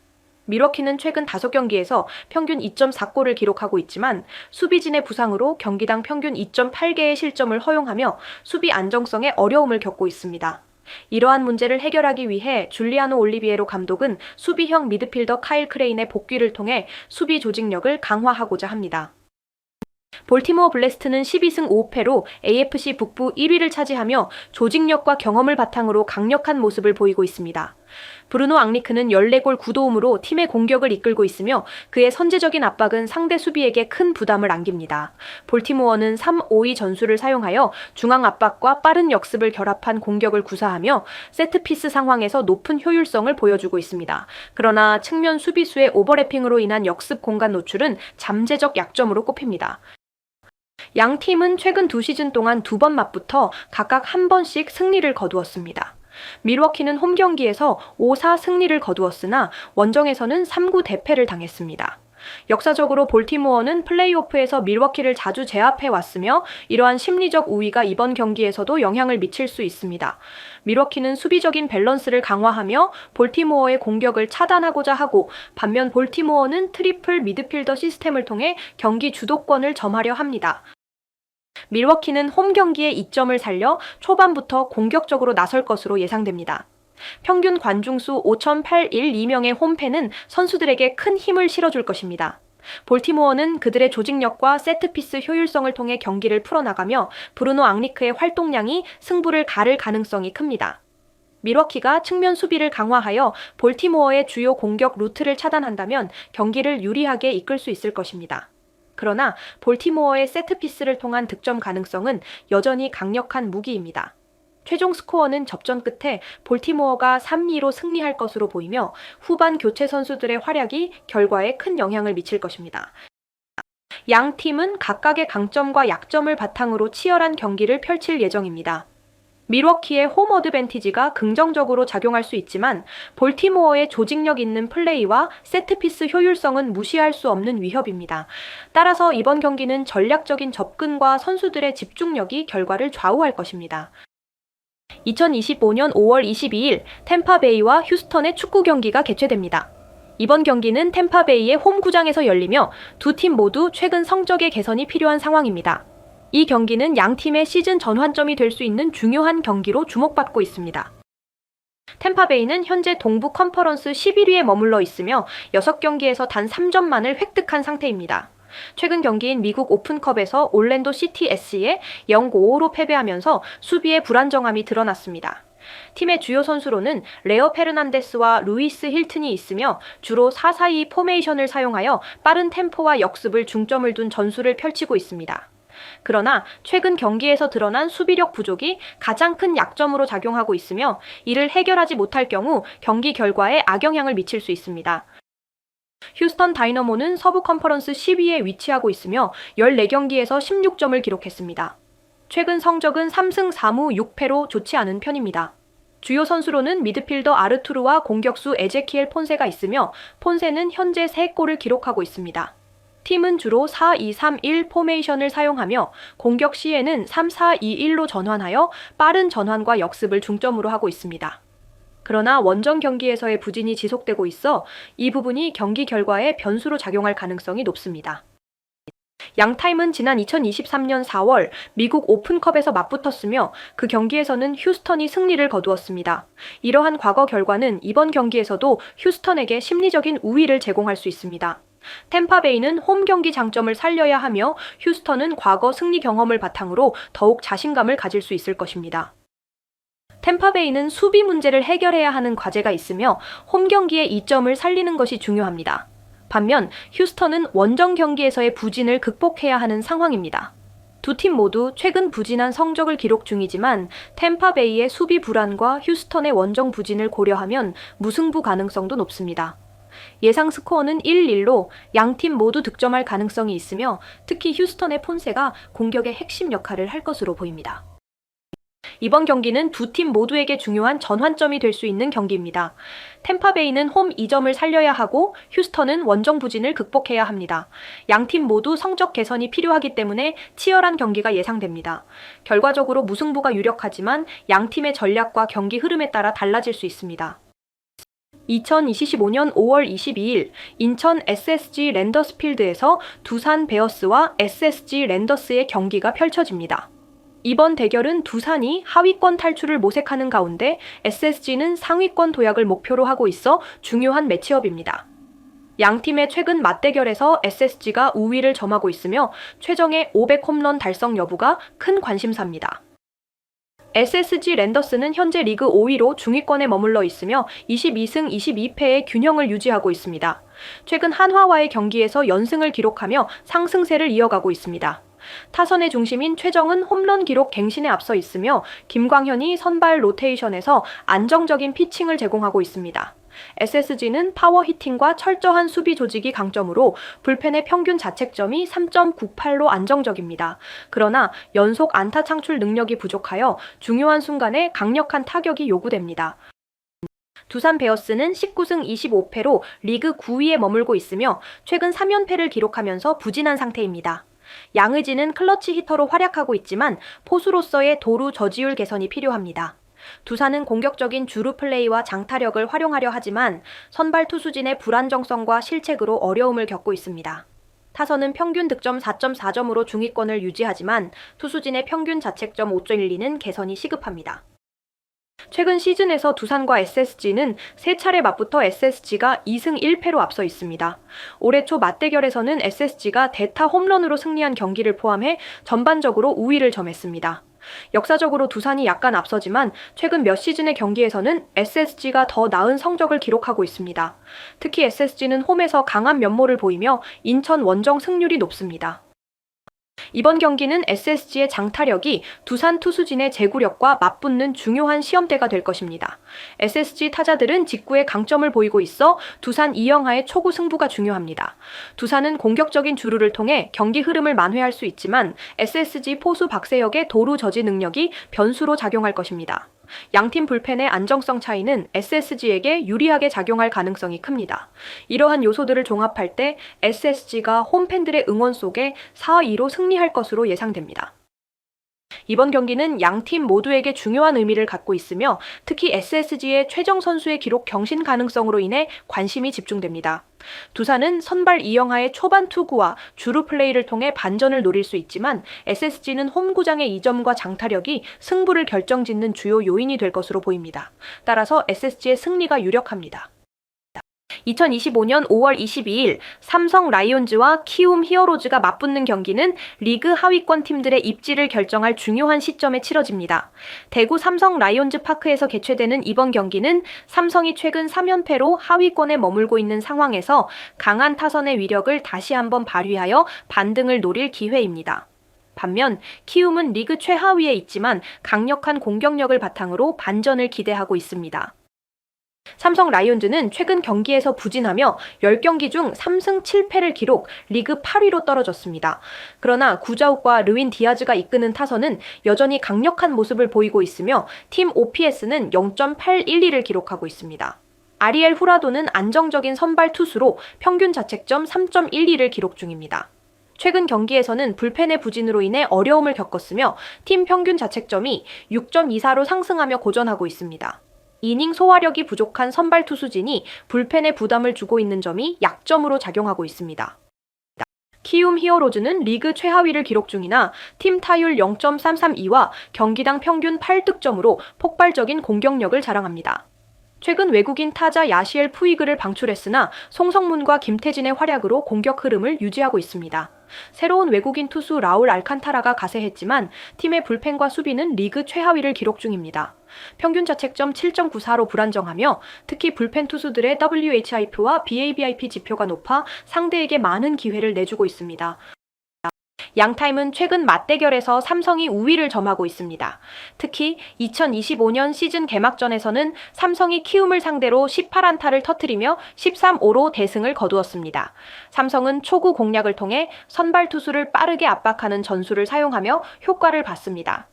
밀워키는 최근 5경기에서 평균 2.4골을 기록하고 있지만 수비진의 부상으로 경기당 평균 2.8개의 실점을 허용하며 수비 안정성에 어려움을 겪고 있습니다. 이러한 문제를 해결하기 위해 줄리아노 올리비에로 감독은 수비형 미드필더 카일 크레인의 복귀를 통해 수비 조직력을 강화하고자 합니다. 볼티모어 블래스트는 12승 5패로 AFC 북부 1위를 차지하며 조직력과 경험을 바탕으로 강력한 모습을 보이고 있습니다. 브루노 앙리크는 14골 9도움으로 팀의 공격을 이끌고 있으며 그의 선제적인 압박은 상대 수비에게 큰 부담을 안깁니다. 볼티모어는 3-5-2 전술을 사용하여 중앙 압박과 빠른 역습을 결합한 공격을 구사하며 세트피스 상황에서 높은 효율성을 보여주고 있습니다. 그러나 측면 수비수의 오버래핑으로 인한 역습 공간 노출은 잠재적 약점으로 꼽힙니다. 양 팀은 최근 2시즌 동안 2번 맞붙어 각각 1번씩 승리를 거두었습니다. 밀워키는 홈 경기에서 5-4 승리를 거두었으나 원정에서는 3-9 대패를 당했습니다. 역사적으로 볼티모어는 플레이오프에서 밀워키를 자주 제압해 왔으며 이러한 심리적 우위가 이번 경기에서도 영향을 미칠 수 있습니다. 밀워키는 수비적인 밸런스를 강화하며 볼티모어의 공격을 차단하고자 하고 반면 볼티모어는 트리플 미드필더 시스템을 통해 경기 주도권을 점하려 합니다. 밀워키는 홈 경기의 이점을 살려 초반부터 공격적으로 나설 것으로 예상됩니다. 평균 관중수 5,812명의 홈팬은 선수들에게 큰 힘을 실어줄 것입니다. 볼티모어는 그들의 조직력과 세트피스 효율성을 통해 경기를 풀어나가며 브루노 앙리크의 활동량이 승부를 가를 가능성이 큽니다. 밀워키가 측면 수비를 강화하여 볼티모어의 주요 공격 루트를 차단한다면 경기를 유리하게 이끌 수 있을 것입니다. 그러나 볼티모어의 세트피스를 통한 득점 가능성은 여전히 강력한 무기입니다. 최종 스코어는 접전 끝에 볼티모어가 3-2로 승리할 것으로 보이며 후반 교체 선수들의 활약이 결과에 큰 영향을 미칠 것입니다. 양 팀은 각각의 강점과 약점을 바탕으로 치열한 경기를 펼칠 예정입니다. 밀워키의 홈 어드밴티지가 긍정적으로 작용할 수 있지만 볼티모어의 조직력 있는 플레이와 세트피스 효율성은 무시할 수 없는 위협입니다. 따라서 이번 경기는 전략적인 접근과 선수들의 집중력이 결과를 좌우할 것입니다. 2025년 5월 22일 템파베이와 휴스턴의 축구 경기가 개최됩니다. 이번 경기는 템파베이의 홈구장에서 열리며 두 팀 모두 최근 성적의 개선이 필요한 상황입니다. 이 경기는 양 팀의 시즌 전환점이 될 수 있는 중요한 경기로 주목받고 있습니다. 템파베이는 현재 동부 컨퍼런스 11위에 머물러 있으며 6경기에서 단 3점만을 획득한 상태입니다. 최근 경기인 미국 오픈컵에서 올랜도 시티 SC에 0-5로 패배하면서 수비의 불안정함이 드러났습니다. 팀의 주요 선수로는 레오 페르난데스와 루이스 힐튼이 있으며 주로 4-4-2 포메이션을 사용하여 빠른 템포와 역습을 중점을 둔 전술을 펼치고 있습니다. 그러나 최근 경기에서 드러난 수비력 부족이 가장 큰 약점으로 작용하고 있으며 이를 해결하지 못할 경우 경기 결과에 악영향을 미칠 수 있습니다. 휴스턴 다이너모는 서부 컨퍼런스 10위에 위치하고 있으며 14경기에서 16점을 기록했습니다. 최근 성적은 3승 4무 6패로 좋지 않은 편입니다. 주요 선수로는 미드필더 아르투르와 공격수 에제키엘 폰세가 있으며 폰세는 현재 3골을 기록하고 있습니다. 팀은 주로 4-2-3-1 포메이션을 사용하며 공격 시에는 3-4-2-1로 전환하여 빠른 전환과 역습을 중점으로 하고 있습니다. 그러나 원정 경기에서의 부진이 지속되고 있어 이 부분이 경기 결과에 변수로 작용할 가능성이 높습니다. 양 팀은 지난 2023년 4월 미국 오픈컵에서 맞붙었으며 그 경기에서는 휴스턴이 승리를 거두었습니다. 이러한 과거 결과는 이번 경기에서도 휴스턴에게 심리적인 우위를 제공할 수 있습니다. 템파베이는 홈 경기 장점을 살려야 하며 휴스턴은 과거 승리 경험을 바탕으로 더욱 자신감을 가질 수 있을 것입니다. 템파베이는 수비 문제를 해결해야 하는 과제가 있으며 홈 경기의 이점을 살리는 것이 중요합니다. 반면 휴스턴은 원정 경기에서의 부진을 극복해야 하는 상황입니다. 두 팀 모두 최근 부진한 성적을 기록 중이지만 템파베이의 수비 불안과 휴스턴의 원정 부진을 고려하면 무승부 가능성도 높습니다. 예상 스코어는 1-1로 양 팀 모두 득점할 가능성이 있으며 특히 휴스턴의 폰세가 공격의 핵심 역할을 할 것으로 보입니다. 이번 경기는 두 팀 모두에게 중요한 전환점이 될 수 있는 경기입니다. 템파베이는 홈 2점을 살려야 하고 휴스턴은 원정 부진을 극복해야 합니다. 양 팀 모두 성적 개선이 필요하기 때문에 치열한 경기가 예상됩니다. 결과적으로 무승부가 유력하지만 양 팀의 전략과 경기 흐름에 따라 달라질 수 있습니다. 2025년 5월 22일 인천 SSG 랜더스필드에서 두산 베어스와 SSG 랜더스의 경기가 펼쳐집니다. 이번 대결은 두산이 하위권 탈출을 모색하는 가운데 SSG는 상위권 도약을 목표로 하고 있어 중요한 매치업입니다. 양팀의 최근 맞대결에서 SSG가 우위를 점하고 있으며 최정의 500 홈런 달성 여부가 큰 관심사입니다. SSG 랜더스는 현재 리그 5위로 중위권에 머물러 있으며 22승 22패의 균형을 유지하고 있습니다. 최근 한화와의 경기에서 연승을 기록하며 상승세를 이어가고 있습니다. 타선의 중심인 최정은 홈런 기록 갱신에 앞서 있으며 김광현이 선발 로테이션에서 안정적인 피칭을 제공하고 있습니다. SSG는 파워 히팅과 철저한 수비 조직이 강점으로 불펜의 평균 자책점이 3.98로 안정적입니다. 그러나 연속 안타 창출 능력이 부족하여 중요한 순간에 강력한 타격이 요구됩니다. 두산 베어스는 19승 25패로 리그 9위에 머물고 있으며 최근 3연패를 기록하면서 부진한 상태입니다. 양의지는 클러치 히터로 활약하고 있지만 포수로서의 도루 저지율 개선이 필요합니다. 두산은 공격적인 주루 플레이와 장타력을 활용하려 하지만 선발 투수진의 불안정성과 실책으로 어려움을 겪고 있습니다. 타선은 평균 득점 4.4점으로 중위권을 유지하지만 투수진의 평균 자책점 5.12는 개선이 시급합니다. 최근 시즌에서 두산과 SSG는 3차례 맞붙어 SSG가 2승 1패로 앞서 있습니다. 올해 초 맞대결에서는 SSG가 대타 홈런으로 승리한 경기를 포함해 전반적으로 우위를 점했습니다. 역사적으로 두산이 약간 앞서지만 최근 몇 시즌의 경기에서는 SSG가 더 나은 성적을 기록하고 있습니다. 특히 SSG는 홈에서 강한 면모를 보이며 인천 원정 승률이 높습니다. 이번 경기는 SSG의 장타력이 두산 투수진의 제구력과 맞붙는 중요한 시험대가 될 것입니다. SSG 타자들은 직구에 강점을 보이고 있어 두산 이영하의 초구 승부가 중요합니다. 두산은 공격적인 주루를 통해 경기 흐름을 만회할 수 있지만 SSG 포수 박세혁의 도루 저지 능력이 변수로 작용할 것입니다. 양팀 불펜의 안정성 차이는 SSG에게 유리하게 작용할 가능성이 큽니다. 이러한 요소들을 종합할 때 SSG가 홈팬들의 응원 속에 4-2로 승리할 것으로 예상됩니다. 이번 경기는 양팀 모두에게 중요한 의미를 갖고 있으며 특히 SSG의 최정 선수의 기록 경신 가능성으로 인해 관심이 집중됩니다. 두산은 선발 이영하의 초반 투구와 주루 플레이를 통해 반전을 노릴 수 있지만 SSG는 홈구장의 이점과 장타력이 승부를 결정짓는 주요 요인이 될 것으로 보입니다. 따라서 SSG의 승리가 유력합니다. 2025년 5월 22일 삼성 라이온즈와 키움 히어로즈가 맞붙는 경기는 리그 하위권 팀들의 입지를 결정할 중요한 시점에 치러집니다. 대구 삼성 라이온즈 파크에서 개최되는 이번 경기는 삼성이 최근 3연패로 하위권에 머물고 있는 상황에서 강한 타선의 위력을 다시 한번 발휘하여 반등을 노릴 기회입니다. 반면 키움은 리그 최하위에 있지만 강력한 공격력을 바탕으로 반전을 기대하고 있습니다. 삼성 라이온즈는 최근 경기에서 부진하며 10경기 중 3승 7패를 기록 리그 8위로 떨어졌습니다. 그러나 구자욱과 르윈 디아즈가 이끄는 타선은 여전히 강력한 모습을 보이고 있으며 팀 OPS는 0.812를 기록하고 있습니다. 아리엘 후라도는 안정적인 선발 투수로 평균 자책점 3.12를 기록 중입니다. 최근 경기에서는 불펜의 부진으로 인해 어려움을 겪었으며 팀 평균 자책점이 6.24로 상승하며 고전하고 있습니다. 이닝 소화력이 부족한 선발 투수진이 불펜에 부담을 주고 있는 점이 약점으로 작용하고 있습니다. 키움 히어로즈는 리그 최하위를 기록 중이나 팀 타율 0.332와 경기당 평균 8득점으로 폭발적인 공격력을 자랑합니다. 최근 외국인 타자 야시엘 푸이그를 방출했으나 송성문과 김태진의 활약으로 공격 흐름을 유지하고 있습니다. 새로운 외국인 투수 라울 알칸타라가 가세했지만 팀의 불펜과 수비는 리그 최하위를 기록 중입니다. 평균 자책점 7.94로 불안정하며 특히 불펜 투수들의 WHIP와 BABIP 지표가 높아 상대에게 많은 기회를 내주고 있습니다. 양타임은 최근 맞대결에서 삼성이 우위를 점하고 있습니다. 특히 2025년 시즌 개막전에서는 삼성이 키움을 상대로 18안타를 터뜨리며 13-5로 대승을 거두었습니다. 삼성은 초구 공략을 통해 선발 투수를 빠르게 압박하는 전술을 사용하며 효과를 봤습니다.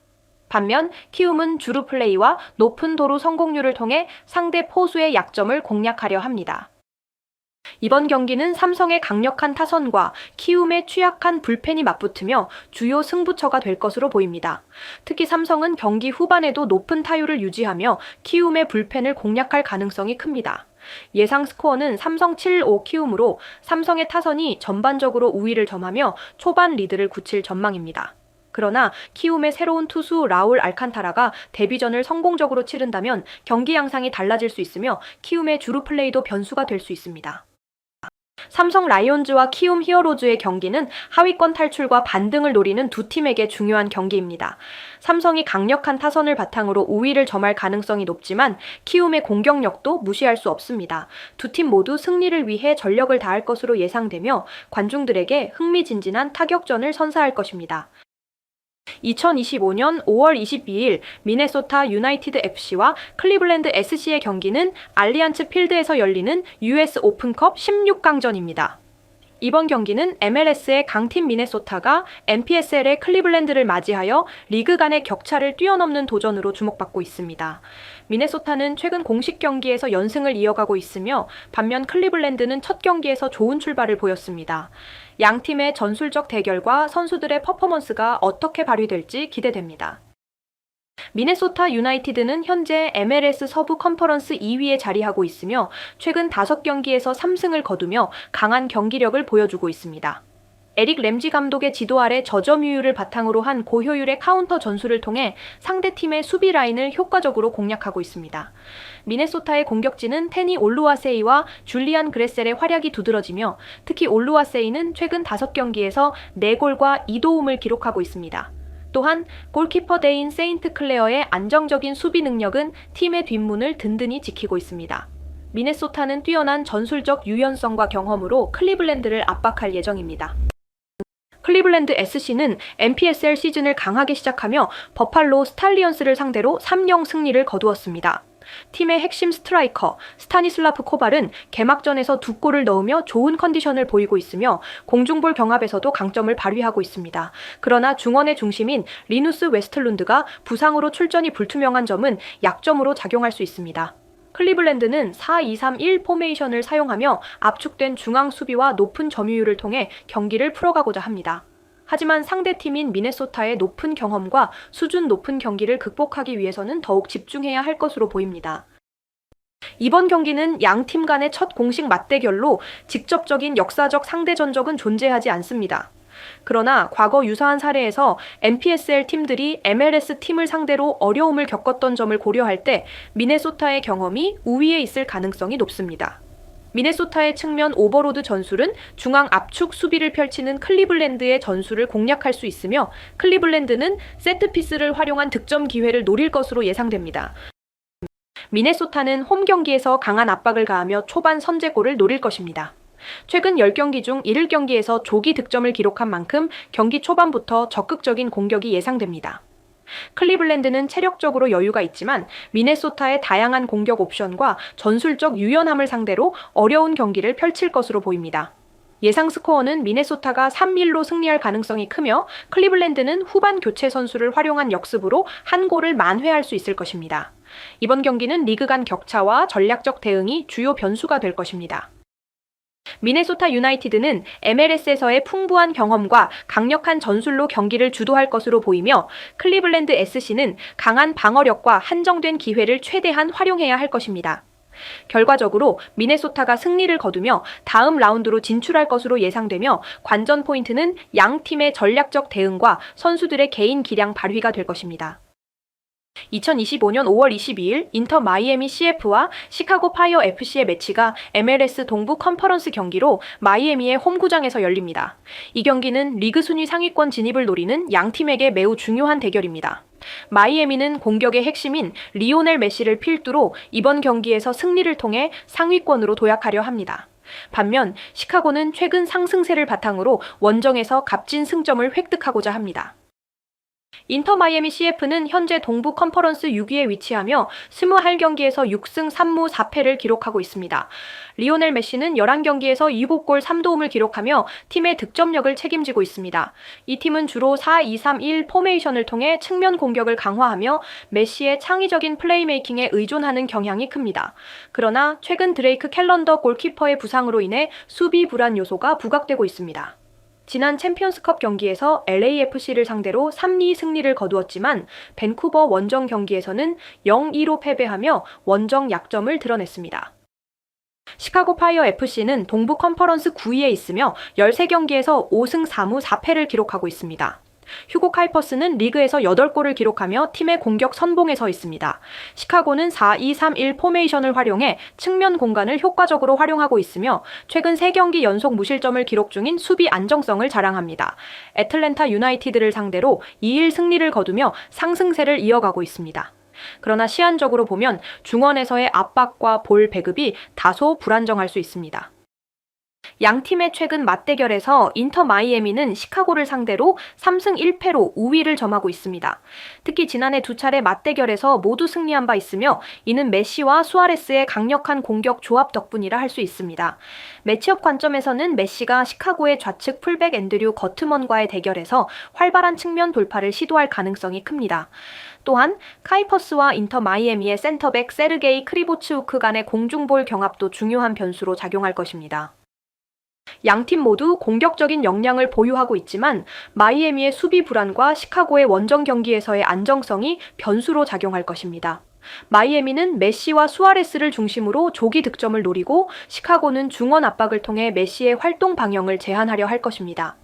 반면 키움은 주루 플레이와 높은 도루 성공률을 통해 상대 포수의 약점을 공략하려 합니다. 이번 경기는 삼성의 강력한 타선과 키움의 취약한 불펜이 맞붙으며 주요 승부처가 될 것으로 보입니다. 특히 삼성은 경기 후반에도 높은 타율을 유지하며 키움의 불펜을 공략할 가능성이 큽니다. 예상 스코어는 삼성 7-5 키움으로 삼성의 타선이 전반적으로 우위를 점하며 초반 리드를 굳힐 전망입니다. 그러나 키움의 새로운 투수 라울 알칸타라가 데뷔전을 성공적으로 치른다면 경기 양상이 달라질 수 있으며 키움의 주루 플레이도 변수가 될 수 있습니다. 삼성 라이온즈와 키움 히어로즈의 경기는 하위권 탈출과 반등을 노리는 두 팀에게 중요한 경기입니다. 삼성이 강력한 타선을 바탕으로 우위를 점할 가능성이 높지만 키움의 공격력도 무시할 수 없습니다. 두 팀 모두 승리를 위해 전력을 다할 것으로 예상되며 관중들에게 흥미진진한 타격전을 선사할 것입니다. 2025년 5월 22일 미네소타 유나이티드 FC와 클리블랜드 SC의 경기는 알리안츠 필드에서 열리는 US 오픈컵 16강전입니다. 이번 경기는 MLS의 강팀 미네소타가 NPSL의 클리블랜드를 맞이하여 리그 간의 격차를 뛰어넘는 도전으로 주목받고 있습니다. 미네소타는 최근 공식 경기에서 연승을 이어가고 있으며 반면 클리블랜드는 첫 경기에서 좋은 출발을 보였습니다. 양 팀의 전술적 대결과 선수들의 퍼포먼스가 어떻게 발휘될지 기대됩니다. 미네소타 유나이티드는 현재 MLS 서부 컨퍼런스 2위에 자리하고 있으며 최근 5경기에서 3승을 거두며 강한 경기력을 보여주고 있습니다. 에릭 램지 감독의 지도 아래 저점유율을 바탕으로 한 고효율의 카운터 전술을 통해 상대팀의 수비 라인을 효과적으로 공략하고 있습니다. 미네소타의 공격진은 테니 올루아세이와 줄리안 그레셀의 활약이 두드러지며 특히 올루아세이는 최근 5경기에서 4골과 2도움을 기록하고 있습니다. 또한 골키퍼 대인 세인트 클레어의 안정적인 수비 능력은 팀의 뒷문을 든든히 지키고 있습니다. 미네소타는 뛰어난 전술적 유연성과 경험으로 클리블랜드를 압박할 예정입니다. 클리블랜드 SC는 NPSL 시즌을 강하게 시작하며 버팔로 스탈리언스를 상대로 3-0 승리를 거두었습니다. 팀의 핵심 스트라이커 스타니슬라프 코발은 개막전에서 2골을 넣으며 좋은 컨디션을 보이고 있으며 공중볼 경합에서도 강점을 발휘하고 있습니다. 그러나 중원의 중심인 리누스 웨스틀룬드가 부상으로 출전이 불투명한 점은 약점으로 작용할 수 있습니다. 클리블랜드는 4-2-3-1 포메이션을 사용하며 압축된 중앙 수비와 높은 점유율을 통해 경기를 풀어가고자 합니다. 하지만 상대팀인 미네소타의 높은 경험과 수준 높은 경기를 극복하기 위해서는 더욱 집중해야 할 것으로 보입니다. 이번 경기는 양 팀 간의 첫 공식 맞대결로 직접적인 역사적 상대 전적은 존재하지 않습니다. 그러나 과거 유사한 사례에서 NPSL 팀들이 MLS 팀을 상대로 어려움을 겪었던 점을 고려할 때 미네소타의 경험이 우위에 있을 가능성이 높습니다. 미네소타의 측면 오버로드 전술은 중앙 압축 수비를 펼치는 클리블랜드의 전술을 공략할 수 있으며 클리블랜드는 세트피스를 활용한 득점 기회를 노릴 것으로 예상됩니다. 미네소타는 홈 경기에서 강한 압박을 가하며 초반 선제골을 노릴 것입니다. 최근 10경기 중 7경기에서 조기 득점을 기록한 만큼 경기 초반부터 적극적인 공격이 예상됩니다. 클리블랜드는 체력적으로 여유가 있지만 미네소타의 다양한 공격 옵션과 전술적 유연함을 상대로 어려운 경기를 펼칠 것으로 보입니다. 예상 스코어는 미네소타가 3-1로 승리할 가능성이 크며 클리블랜드는 후반 교체 선수를 활용한 역습으로 한 골을 만회할 수 있을 것입니다. 이번 경기는 리그 간 격차와 전략적 대응이 주요 변수가 될 것입니다. 미네소타 유나이티드는 MLS에서의 풍부한 경험과 강력한 전술로 경기를 주도할 것으로 보이며 클리블랜드 SC는 강한 방어력과 한정된 기회를 최대한 활용해야 할 것입니다. 결과적으로 미네소타가 승리를 거두며 다음 라운드로 진출할 것으로 예상되며 관전 포인트는 양 팀의 전략적 대응과 선수들의 개인 기량 발휘가 될 것입니다. 2025년 5월 22일 인터 마이애미 CF와 시카고 파이어 FC의 매치가 MLS 동부 컨퍼런스 경기로 마이애미의 홈구장에서 열립니다. 이 경기는 리그 순위 상위권 진입을 노리는 양 팀에게 매우 중요한 대결입니다. 마이애미는 공격의 핵심인 리오넬 메시를 필두로 이번 경기에서 승리를 통해 상위권으로 도약하려 합니다. 반면 시카고는 최근 상승세를 바탕으로 원정에서 값진 승점을 획득하고자 합니다. 인터 마이애미 CF는 현재 동부 컨퍼런스 6위에 위치하며 21경기에서 6승 3무 4패를 기록하고 있습니다. 리오넬 메시는 11경기에서 7골 3도움을 기록하며 팀의 득점력을 책임지고 있습니다. 이 팀은 주로 4-2-3-1 포메이션을 통해 측면 공격을 강화하며 메시의 창의적인 플레이메이킹에 의존하는 경향이 큽니다. 그러나 최근 드레이크 캘런더 골키퍼의 부상으로 인해 수비 불안 요소가 부각되고 있습니다. 지난 챔피언스컵 경기에서 LAFC를 상대로 3-2 승리를 거두었지만 밴쿠버 원정 경기에서는 0-2로 패배하며 원정 약점을 드러냈습니다. 시카고 파이어 FC는 동부 컨퍼런스 9위에 있으며 13경기에서 5승 4무 4패를 기록하고 있습니다. 휴고 카이퍼스는 리그에서 8골을 기록하며 팀의 공격 선봉에 서 있습니다. 시카고는 4-2-3-1 포메이션을 활용해 측면 공간을 효과적으로 활용하고 있으며 최근 3경기 연속 무실점을 기록 중인 수비 안정성을 자랑합니다. 애틀랜타 유나이티드를 상대로 2일 승리를 거두며 상승세를 이어가고 있습니다. 그러나 시한적으로 보면 중원에서의 압박과 볼 배급이 다소 불안정할 수 있습니다. 양 팀의 최근 맞대결에서 인터 마이애미는 시카고를 상대로 3승 1패로 우위를 점하고 있습니다. 특히 지난해 2차례 맞대결에서 모두 승리한 바 있으며 이는 메시와 수아레스의 강력한 공격 조합 덕분이라 할 수 있습니다. 매치업 관점에서는 메시가 시카고의 좌측 풀백 앤드류 거트먼과의 대결에서 활발한 측면 돌파를 시도할 가능성이 큽니다. 또한 카이퍼스와 인터 마이애미의 센터백 세르게이 크리보츠우크 간의 공중볼 경합도 중요한 변수로 작용할 것입니다. 양팀 모두 공격적인 역량을 보유하고 있지만 마이애미의 수비 불안과 시카고의 원정 경기에서의 안정성이 변수로 작용할 것입니다. 마이애미는 메시와 수아레스를 중심으로 조기 득점을 노리고 시카고는 중원 압박을 통해 메시의 활동 방향을 제한하려 할 것입니다.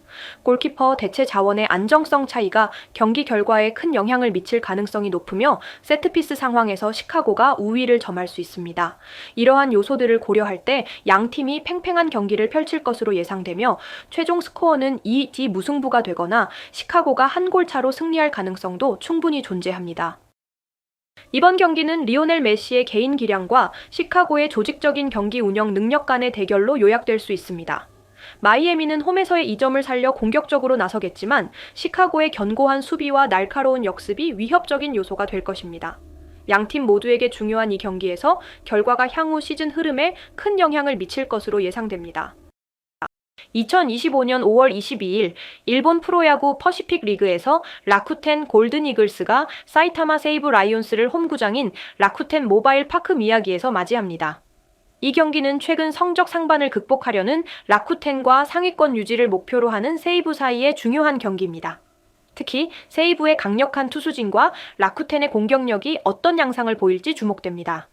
골키퍼 대체 자원의 안정성 차이가 경기 결과에 큰 영향을 미칠 가능성이 높으며 세트피스 상황에서 시카고가 우위를 점할 수 있습니다. 이러한 요소들을 고려할 때 양팀이 팽팽한 경기를 펼칠 것으로 예상되며 최종 스코어는 2대 무승부가 되거나 시카고가 한 골 차로 승리할 가능성도 충분히 존재합니다. 이번 경기는 리오넬 메시의 개인 기량과 시카고의 조직적인 경기 운영 능력 간의 대결로 요약될 수 있습니다. 마이애미는 홈에서의 2점을 살려 공격적으로 나서겠지만 시카고의 견고한 수비와 날카로운 역습이 위협적인 요소가 될 것입니다. 양팀 모두에게 중요한 이 경기에서 결과가 향후 시즌 흐름에 큰 영향을 미칠 것으로 예상됩니다. 2025년 5월 22일 일본 프로야구 퍼시픽 리그에서 라쿠텐 골든 이글스가 사이타마 세이브 라이온스를 홈구장인 라쿠텐 모바일 파크 미야기에서 맞이합니다. 이 경기는 최근 성적 상반을 극복하려는 라쿠텐과 상위권 유지를 목표로 하는 세이브 사이의 중요한 경기입니다. 특히 세이브의 강력한 투수진과 라쿠텐의 공격력이 어떤 양상을 보일지 주목됩니다.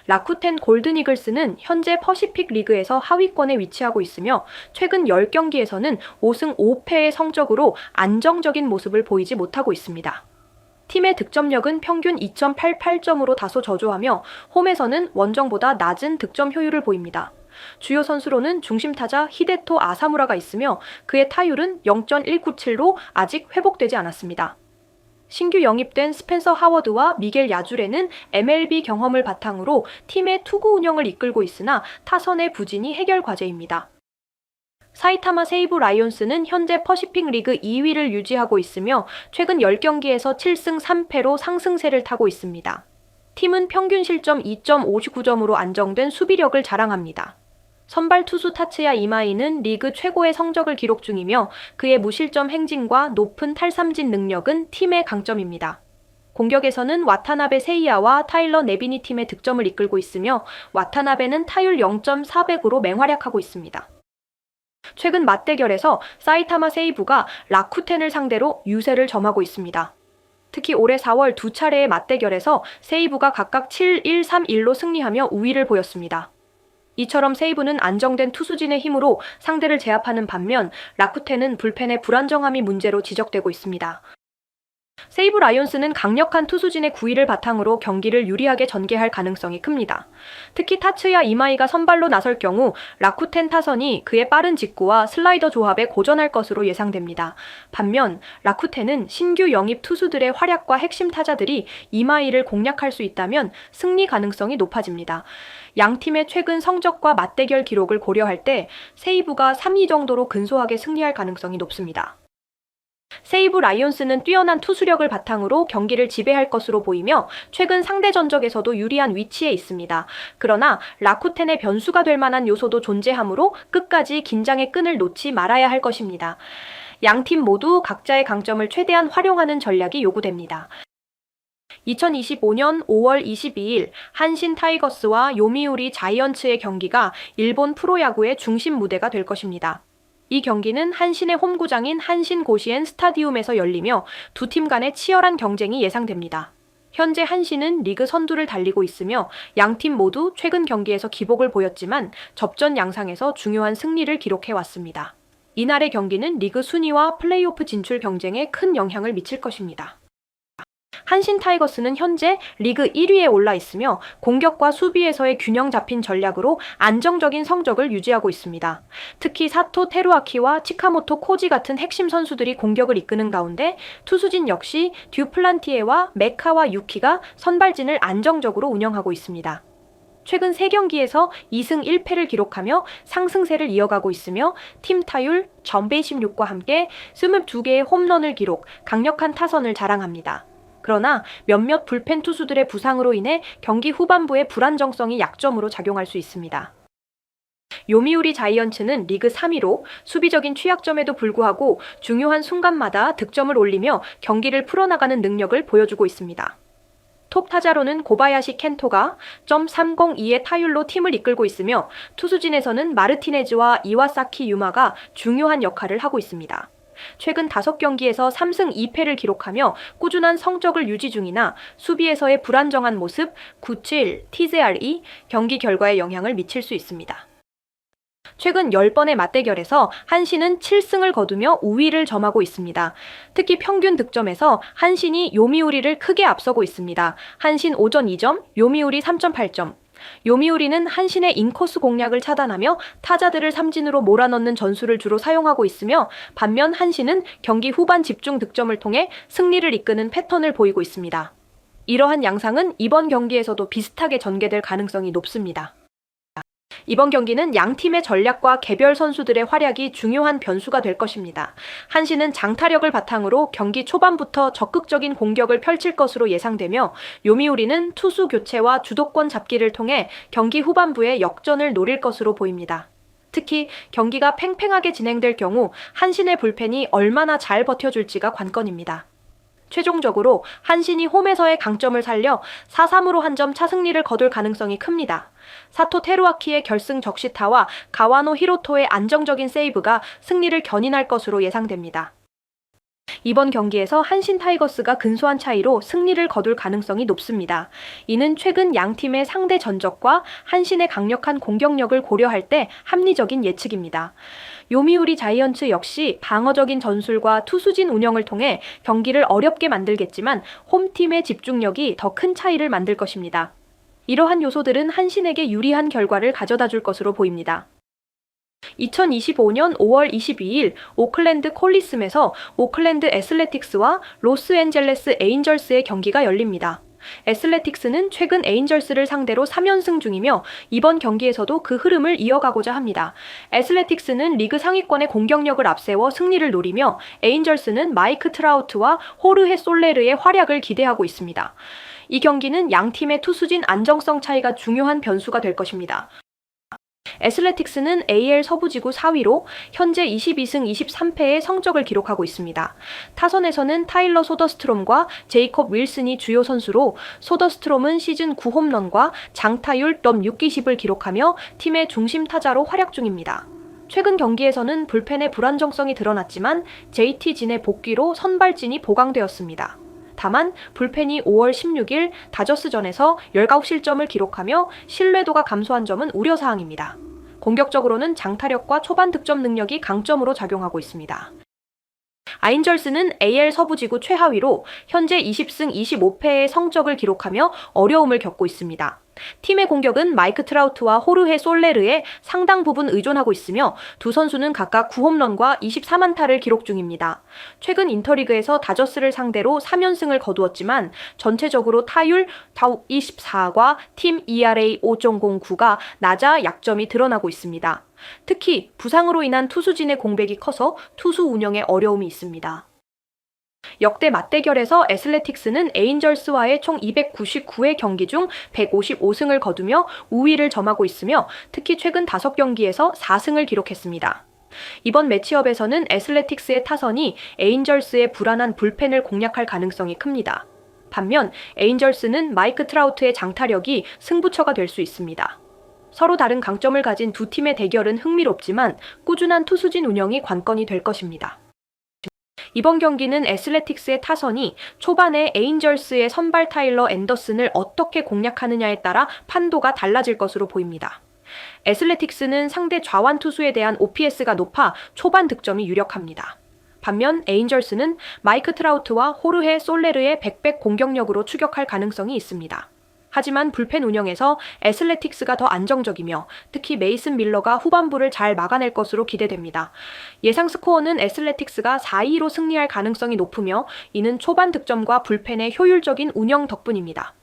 라쿠텐 골든 이글스는 현재 퍼시픽 리그에서 하위권에 위치하고 있으며 최근 10경기에서는 5승 5패의 성적으로 안정적인 모습을 보이지 못하고 있습니다. 팀의 득점력은 평균 2.88점으로 다소 저조하며 홈에서는 원정보다 낮은 득점 효율을 보입니다. 주요 선수로는 중심타자 히데토 아사무라가 있으며 그의 타율은 0.197로 아직 회복되지 않았습니다. 신규 영입된 스펜서 하워드와 미겔 야주레는 MLB 경험을 바탕으로 팀의 투구 운영을 이끌고 있으나 타선의 부진이 해결 과제입니다. 사이타마 세이브 라이온스는 현재 퍼시픽 리그 2위를 유지하고 있으며 최근 10경기에서 7승 3패로 상승세를 타고 있습니다. 팀은 평균 실점 2.59점으로 안정된 수비력을 자랑합니다. 선발 투수 타츠야 이마이는 리그 최고의 성적을 기록 중이며 그의 무실점 행진과 높은 탈삼진 능력은 팀의 강점입니다. 공격에서는 와타나베 세이야와 타일러 네비니 팀의 득점을 이끌고 있으며 와타나베는 타율 0.400으로 맹활약하고 있습니다. 최근 맞대결에서 사이타마 세이브가 라쿠텐을 상대로 유세를 점하고 있습니다. 특히 올해 4월 2차례의 맞대결에서 세이브가 각각 7-1, 3-1로 승리하며 우위를 보였습니다. 이처럼 세이브는 안정된 투수진의 힘으로 상대를 제압하는 반면 라쿠텐은 불펜의 불안정함이 문제로 지적되고 있습니다. 세이브 라이온스는 강력한 투수진의 구위를 바탕으로 경기를 유리하게 전개할 가능성이 큽니다. 특히 타츠야 이마이가 선발로 나설 경우 라쿠텐 타선이 그의 빠른 직구와 슬라이더 조합에 고전할 것으로 예상됩니다. 반면 라쿠텐은 신규 영입 투수들의 활약과 핵심 타자들이 이마이를 공략할 수 있다면 승리 가능성이 높아집니다. 양 팀의 최근 성적과 맞대결 기록을 고려할 때 세이브가 3위 정도로 근소하게 승리할 가능성이 높습니다. 세이브 라이온스는 뛰어난 투수력을 바탕으로 경기를 지배할 것으로 보이며 최근 상대 전적에서도 유리한 위치에 있습니다. 그러나 라쿠텐의 변수가 될 만한 요소도 존재하므로 끝까지 긴장의 끈을 놓지 말아야 할 것입니다. 양팀 모두 각자의 강점을 최대한 활용하는 전략이 요구됩니다. 2025년 5월 22일 한신 타이거스와 요미우리 자이언츠의 경기가 일본 프로야구의 중심 무대가 될 것입니다. 이 경기는 한신의 홈구장인 한신 고시엔 스타디움에서 열리며 두 팀 간의 치열한 경쟁이 예상됩니다. 현재 한신은 리그 선두를 달리고 있으며 양팀 모두 최근 경기에서 기복을 보였지만 접전 양상에서 중요한 승리를 기록해왔습니다. 이날의 경기는 리그 순위와 플레이오프 진출 경쟁에 큰 영향을 미칠 것입니다. 한신 타이거스는 현재 리그 1위에 올라 있으며 공격과 수비에서의 균형 잡힌 전략으로 안정적인 성적을 유지하고 있습니다. 특히 사토 테루아키와 치카모토 코지 같은 핵심 선수들이 공격을 이끄는 가운데 투수진 역시 듀플란티에와 메카와 유키가 선발진을 안정적으로 운영하고 있습니다. 최근 3경기에서 2승 1패를 기록하며 상승세를 이어가고 있으며 팀 타율 전배심率과 함께 22개의 홈런을 기록, 강력한 타선을 자랑합니다. 그러나 몇몇 불펜 투수들의 부상으로 인해 경기 후반부의 불안정성이 약점으로 작용할 수 있습니다. 요미우리 자이언츠는 리그 3위로 수비적인 취약점에도 불구하고 중요한 순간마다 득점을 올리며 경기를 풀어나가는 능력을 보여주고 있습니다. 톱 타자로는 고바야시 켄토가 .302의 타율로 팀을 이끌고 있으며 투수진에서는 마르티네즈와 이와사키 유마가 중요한 역할을 하고 있습니다. 최근 5경기에서 3승 2패를 기록하며 꾸준한 성적을 유지 중이나 수비에서의 불안정한 모습 9-7 TZR이 경기 결과에 영향을 미칠 수 있습니다. 최근 10번의 맞대결에서 한신은 7승을 거두며 우위를 점하고 있습니다. 특히 평균 득점에서 한신이 요미우리를 크게 앞서고 있습니다. 한신 5점 2점, 요미우리 3.8점. 요미우리는 한신의 인코스 공략을 차단하며 타자들을 삼진으로 몰아넣는 전술을 주로 사용하고 있으며 반면 한신은 경기 후반 집중 득점을 통해 승리를 이끄는 패턴을 보이고 있습니다. 이러한 양상은 이번 경기에서도 비슷하게 전개될 가능성이 높습니다. 이번 경기는 양 팀의 전략과 개별 선수들의 활약이 중요한 변수가 될 것입니다. 한신은 장타력을 바탕으로 경기 초반부터 적극적인 공격을 펼칠 것으로 예상되며 요미우리는 투수 교체와 주도권 잡기를 통해 경기 후반부에 역전을 노릴 것으로 보입니다. 특히 경기가 팽팽하게 진행될 경우 한신의 불펜이 얼마나 잘 버텨줄지가 관건입니다. 최종적으로 한신이 홈에서의 강점을 살려 4-3으로 한 점 차 승리를 거둘 가능성이 큽니다. 사토 테루아키의 결승 적시타와 가와노 히로토의 안정적인 세이브가 승리를 견인할 것으로 예상됩니다. 이번 경기에서 한신 타이거스가 근소한 차이로 승리를 거둘 가능성이 높습니다. 이는 최근 양 팀의 상대 전적과 한신의 강력한 공격력을 고려할 때 합리적인 예측입니다. 요미우리 자이언츠 역시 방어적인 전술과 투수진 운영을 통해 경기를 어렵게 만들겠지만 홈팀의 집중력이 더 큰 차이를 만들 것입니다. 이러한 요소들은 한신에게 유리한 결과를 가져다 줄 것으로 보입니다. 2025년 5월 22일 오클랜드 콜리슴에서 오클랜드 애슬레틱스와 로스앤젤레스 에인절스의 경기가 열립니다. 애슬레틱스는 최근 에인절스를 상대로 3연승 중이며 이번 경기에서도 그 흐름을 이어가고자 합니다. 애슬레틱스는 리그 상위권의 공격력을 앞세워 승리를 노리며 에인절스는 마이크 트라우트와 호르헤 솔레르의 활약을 기대하고 있습니다. 이 경기는 양 팀의 투수진 안정성 차이가 중요한 변수가 될 것입니다. 애슬레틱스는 AL 서부지구 4위로 현재 22승 23패의 성적을 기록하고 있습니다. 타선에서는 타일러 소더스트롬과 제이콥 윌슨이 주요 선수로 소더스트롬은 시즌 9홈런과 장타율 .620을 기록하며 팀의 중심 타자로 활약 중입니다. 최근 경기에서는 불펜의 불안정성이 드러났지만 JT 진의 복귀로 선발진이 보강되었습니다. 다만 불펜이 5월 16일 다저스전에서 19실점을 기록하며 신뢰도가 감소한 점은 우려사항입니다. 공격적으로는 장타력과 초반 득점 능력이 강점으로 작용하고 있습니다. 아인절스는 AL 서부지구 최하위로 현재 20승 25패의 성적을 기록하며 어려움을 겪고 있습니다. 팀의 공격은 마이크 트라우트와 호르헤 솔레르에 상당 부분 의존하고 있으며 두 선수는 각각 9홈런과 24안타를 기록 중입니다. 최근 인터리그에서 다저스를 상대로 3연승을 거두었지만 전체적으로 타율 24과 팀 ERA 5.09가 낮아 약점이 드러나고 있습니다. 특히 부상으로 인한 투수진의 공백이 커서 투수 운영에 어려움이 있습니다. 역대 맞대결에서 애슬레틱스는 에인절스와의 총 299회 경기 중 155승을 거두며 우위를 점하고 있으며 특히 최근 5경기에서 4승을 기록했습니다. 이번 매치업에서는 애슬레틱스의 타선이 에인절스의 불안한 불펜을 공략할 가능성이 큽니다. 반면 에인절스는 마이크 트라우트의 장타력이 승부처가 될 수 있습니다. 서로 다른 강점을 가진 두 팀의 대결은 흥미롭지만 꾸준한 투수진 운영이 관건이 될 것입니다. 이번 경기는 애슬레틱스의 타선이 초반에 에인절스의 선발 타일러 앤더슨을 어떻게 공략하느냐에 따라 판도가 달라질 것으로 보입니다. 애슬레틱스는 상대 좌완 투수에 대한 OPS가 높아 초반 득점이 유력합니다. 반면 에인절스는 마이크 트라우트와 호르헤 솔레르의 백백 공격력으로 추격할 가능성이 있습니다. 하지만 불펜 운영에서 애슬레틱스가 더 안정적이며 특히 메이슨 밀러가 후반부를 잘 막아낼 것으로 기대됩니다. 예상 스코어는 애슬레틱스가 4-2로 승리할 가능성이 높으며 이는 초반 득점과 불펜의 효율적인 운영 덕분입니다.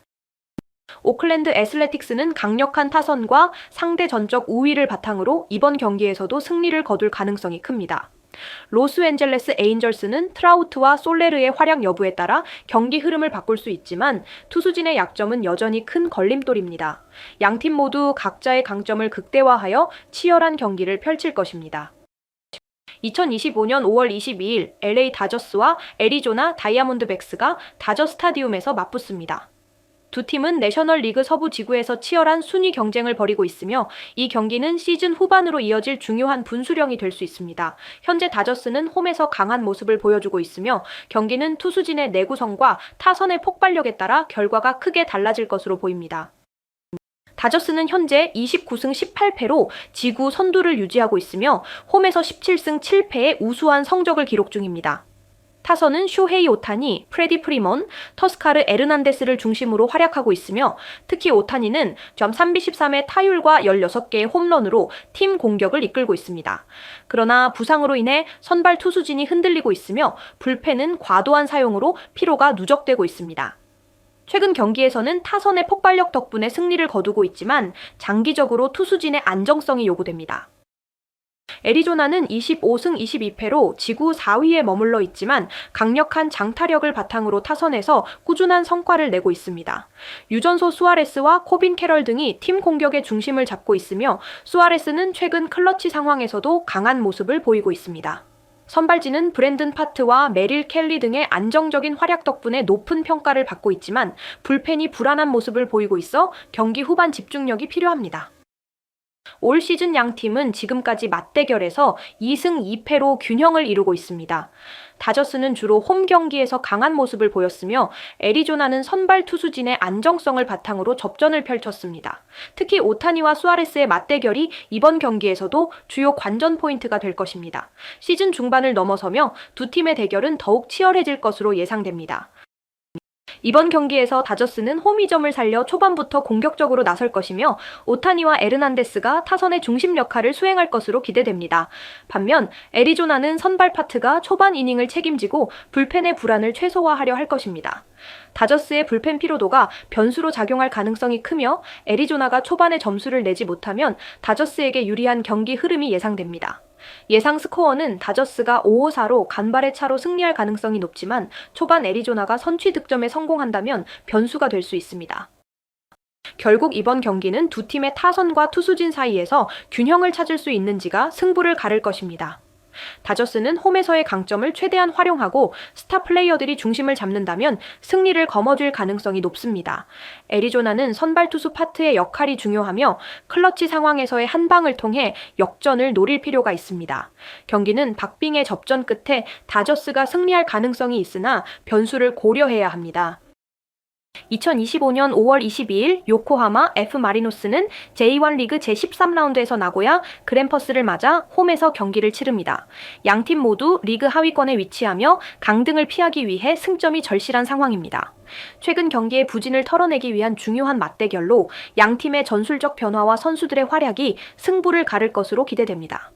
오클랜드 애슬레틱스는 강력한 타선과 상대 전적 우위를 바탕으로 이번 경기에서도 승리를 거둘 가능성이 큽니다. 로스앤젤레스 에인절스는 트라우트와 솔레르의 활약 여부에 따라 경기 흐름을 바꿀 수 있지만 투수진의 약점은 여전히 큰 걸림돌입니다. 양팀 모두 각자의 강점을 극대화하여 치열한 경기를 펼칠 것입니다. 2025년 5월 22일 LA 다저스와 애리조나 다이아몬드백스가 다저 스타디움에서 맞붙습니다. 두 팀은 내셔널리그 서부 지구에서 치열한 순위 경쟁을 벌이고 있으며 이 경기는 시즌 후반으로 이어질 중요한 분수령이 될 수 있습니다. 현재 다저스는 홈에서 강한 모습을 보여주고 있으며 경기는 투수진의 내구성과 타선의 폭발력에 따라 결과가 크게 달라질 것으로 보입니다. 다저스는 현재 29승 18패로 지구 선두를 유지하고 있으며 홈에서 17승 7패의 우수한 성적을 기록 중입니다. 타선은 쇼헤이 오타니, 프레디 프리먼, 터스카르 에르난데스를 중심으로 활약하고 있으며 특히 오타니는 .333의 타율과 16개의 홈런으로 팀 공격을 이끌고 있습니다. 그러나 부상으로 인해 선발 투수진이 흔들리고 있으며 불펜은 과도한 사용으로 피로가 누적되고 있습니다. 최근 경기에서는 타선의 폭발력 덕분에 승리를 거두고 있지만 장기적으로 투수진의 안정성이 요구됩니다. 애리조나는 25승 22패로 지구 4위에 머물러 있지만 강력한 장타력을 바탕으로 타선에서 꾸준한 성과를 내고 있습니다. 유전소 수아레스와 코빈 캐럴 등이 팀 공격의 중심을 잡고 있으며 수아레스는 최근 클러치 상황에서도 강한 모습을 보이고 있습니다. 선발진은 브랜든 파트와 메릴 켈리 등의 안정적인 활약 덕분에 높은 평가를 받고 있지만 불펜이 불안한 모습을 보이고 있어 경기 후반 집중력이 필요합니다. 올 시즌 양 팀은 지금까지 맞대결에서 2승 2패로 균형을 이루고 있습니다. 다저스는 주로 홈 경기에서 강한 모습을 보였으며 애리조나는 선발 투수진의 안정성을 바탕으로 접전을 펼쳤습니다. 특히 오타니와 수아레스의 맞대결이 이번 경기에서도 주요 관전 포인트가 될 것입니다. 시즌 중반을 넘어서며 두 팀의 대결은 더욱 치열해질 것으로 예상됩니다. 이번 경기에서 다저스는 홈이점을 살려 초반부터 공격적으로 나설 것이며 오타니와 에르난데스가 타선의 중심 역할을 수행할 것으로 기대됩니다. 반면 애리조나는 선발 파트가 초반 이닝을 책임지고 불펜의 불안을 최소화하려 할 것입니다. 다저스의 불펜 피로도가 변수로 작용할 가능성이 크며 애리조나가 초반에 점수를 내지 못하면 다저스에게 유리한 경기 흐름이 예상됩니다. 예상 스코어는 다저스가 5-4로 간발의 차로 승리할 가능성이 높지만 초반 애리조나가 선취 득점에 성공한다면 변수가 될 수 있습니다. 결국 이번 경기는 두 팀의 타선과 투수진 사이에서 균형을 찾을 수 있는지가 승부를 가를 것입니다. 다저스는 홈에서의 강점을 최대한 활용하고 스타 플레이어들이 중심을 잡는다면 승리를 거머쥘 가능성이 높습니다. 애리조나는 선발 투수 파트의 역할이 중요하며 클러치 상황에서의 한 방을 통해 역전을 노릴 필요가 있습니다. 경기는 박빙의 접전 끝에 다저스가 승리할 가능성이 있으나 변수를 고려해야 합니다. 2025년 5월 22일 요코하마 F마리노스는 J1 리그 제13라운드에서 나고야 그랜퍼스를 맞아 홈에서 경기를 치릅니다. 양팀 모두 리그 하위권에 위치하며 강등을 피하기 위해 승점이 절실한 상황입니다. 최근 경기의 부진을 털어내기 위한 중요한 맞대결로 양팀의 전술적 변화와 선수들의 활약이 승부를 가를 것으로 기대됩니다.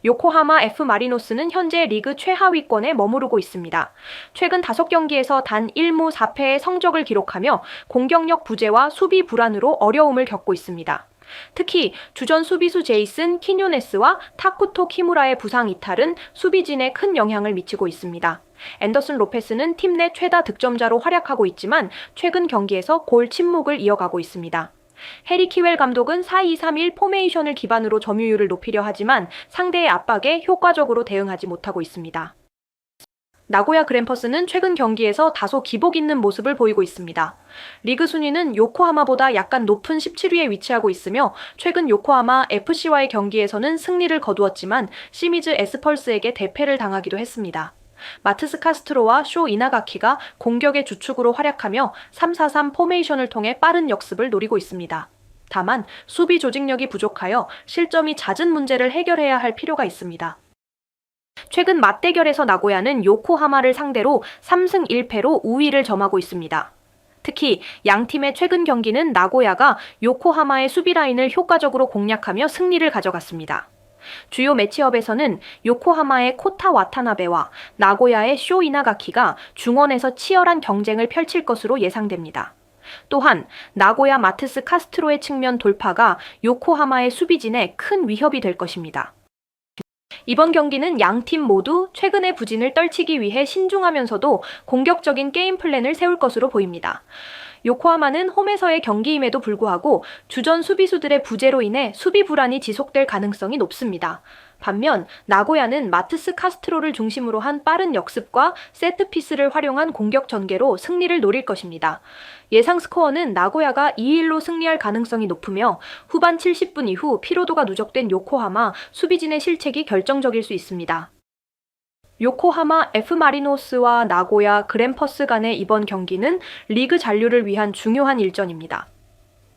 요코하마 F마리노스는 현재 리그 최하위권에 머무르고 있습니다. 최근 5경기에서 단 1무 4패의 성적을 기록하며 공격력 부재와 수비 불안으로 어려움을 겪고 있습니다. 특히 주전 수비수 제이슨 키뇨네스와 타쿠토 키무라의 부상 이탈은 수비진에 큰 영향을 미치고 있습니다. 앤더슨 로페스는 팀 내 최다 득점자로 활약하고 있지만 최근 경기에서 골 침묵을 이어가고 있습니다. 해리 키웰 감독은 4-2-3-1 포메이션을 기반으로 점유율을 높이려 하지만 상대의 압박에 효과적으로 대응하지 못하고 있습니다. 나고야 그랜퍼스는 최근 경기에서 다소 기복 있는 모습을 보이고 있습니다. 리그 순위는 요코하마보다 약간 높은 17위에 위치하고 있으며 최근 요코하마 FC와의 경기에서는 승리를 거두었지만 시미즈 에스펄스에게 대패를 당하기도 했습니다. 마트스 카스트로와 쇼 이나가키가 공격의 주축으로 활약하며 3-4-3 포메이션을 통해 빠른 역습을 노리고 있습니다. 다만 수비 조직력이 부족하여 실점이 잦은 문제를 해결해야 할 필요가 있습니다. 최근 맞대결에서 나고야는 요코하마를 상대로 3승 1패로 우위를 점하고 있습니다. 특히 양팀의 최근 경기는 나고야가 요코하마의 수비 라인을 효과적으로 공략하며 승리를 가져갔습니다. 주요 매치업에서는 요코하마의 코타 와타나베와 나고야의 쇼 이나가키가 중원에서 치열한 경쟁을 펼칠 것으로 예상됩니다. 또한 나고야 마트스 카스트로의 측면 돌파가 요코하마의 수비진에 큰 위협이 될 것입니다. 이번 경기는 양팀 모두 최근의 부진을 떨치기 위해 신중하면서도 공격적인 게임 플랜을 세울 것으로 보입니다. 요코하마는 홈에서의 경기임에도 불구하고 주전 수비수들의 부재로 인해 수비 불안이 지속될 가능성이 높습니다. 반면 나고야는 마트스 카스트로를 중심으로 한 빠른 역습과 세트피스를 활용한 공격 전개로 승리를 노릴 것입니다. 예상 스코어는 나고야가 2-1로 승리할 가능성이 높으며 후반 70분 이후 피로도가 누적된 요코하마 수비진의 실책이 결정적일 수 있습니다. 요코하마 F마리노스와 나고야 그랜퍼스 간의 이번 경기는 리그 잔류를 위한 중요한 일전입니다.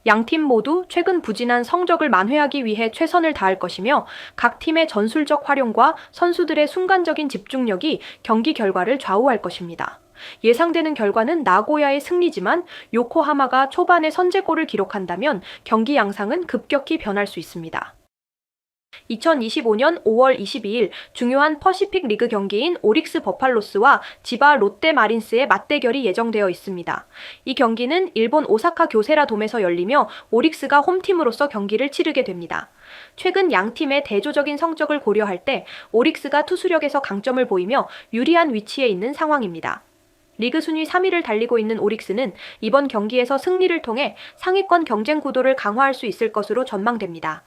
양팀 모두 최근 부진한 성적을 만회하기 위해 최선을 다할 것이며 각 팀의 전술적 활용과 선수들의 순간적인 집중력이 경기 결과를 좌우할 것입니다. 예상되는 결과는 나고야의 승리지만 요코하마가 초반에 선제골을 기록한다면 경기 양상은 급격히 변할 수 있습니다. 2025년 5월 22일 중요한 퍼시픽 리그 경기인 오릭스 버팔로스와 지바 롯데 마린스의 맞대결이 예정되어 있습니다. 이 경기는 일본 오사카 교세라 돔에서 열리며 오릭스가 홈팀으로서 경기를 치르게 됩니다. 최근 양팀의 대조적인 성적을 고려할 때 오릭스가 투수력에서 강점을 보이며 유리한 위치에 있는 상황입니다. 리그 순위 3위를 달리고 있는 오릭스는 이번 경기에서 승리를 통해 상위권 경쟁 구도를 강화할 수 있을 것으로 전망됩니다.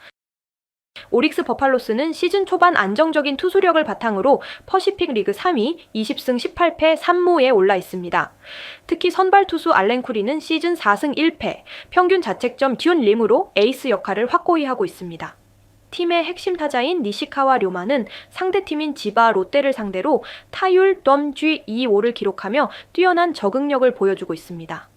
오릭스 버팔로스는 시즌 초반 안정적인 투수력을 바탕으로 퍼시픽 리그 3위 20승 18패 3무에 올라 있습니다. 특히 선발 투수 알렌 쿠리는 시즌 4승 1패, 평균 자책점 듄 림으로 에이스 역할을 확고히 하고 있습니다. 팀의 핵심 타자인 니시카와 료마는 상대팀인 지바 롯데를 상대로 타율 .G25를 기록하며 뛰어난 적응력을 보여주고 있습니다.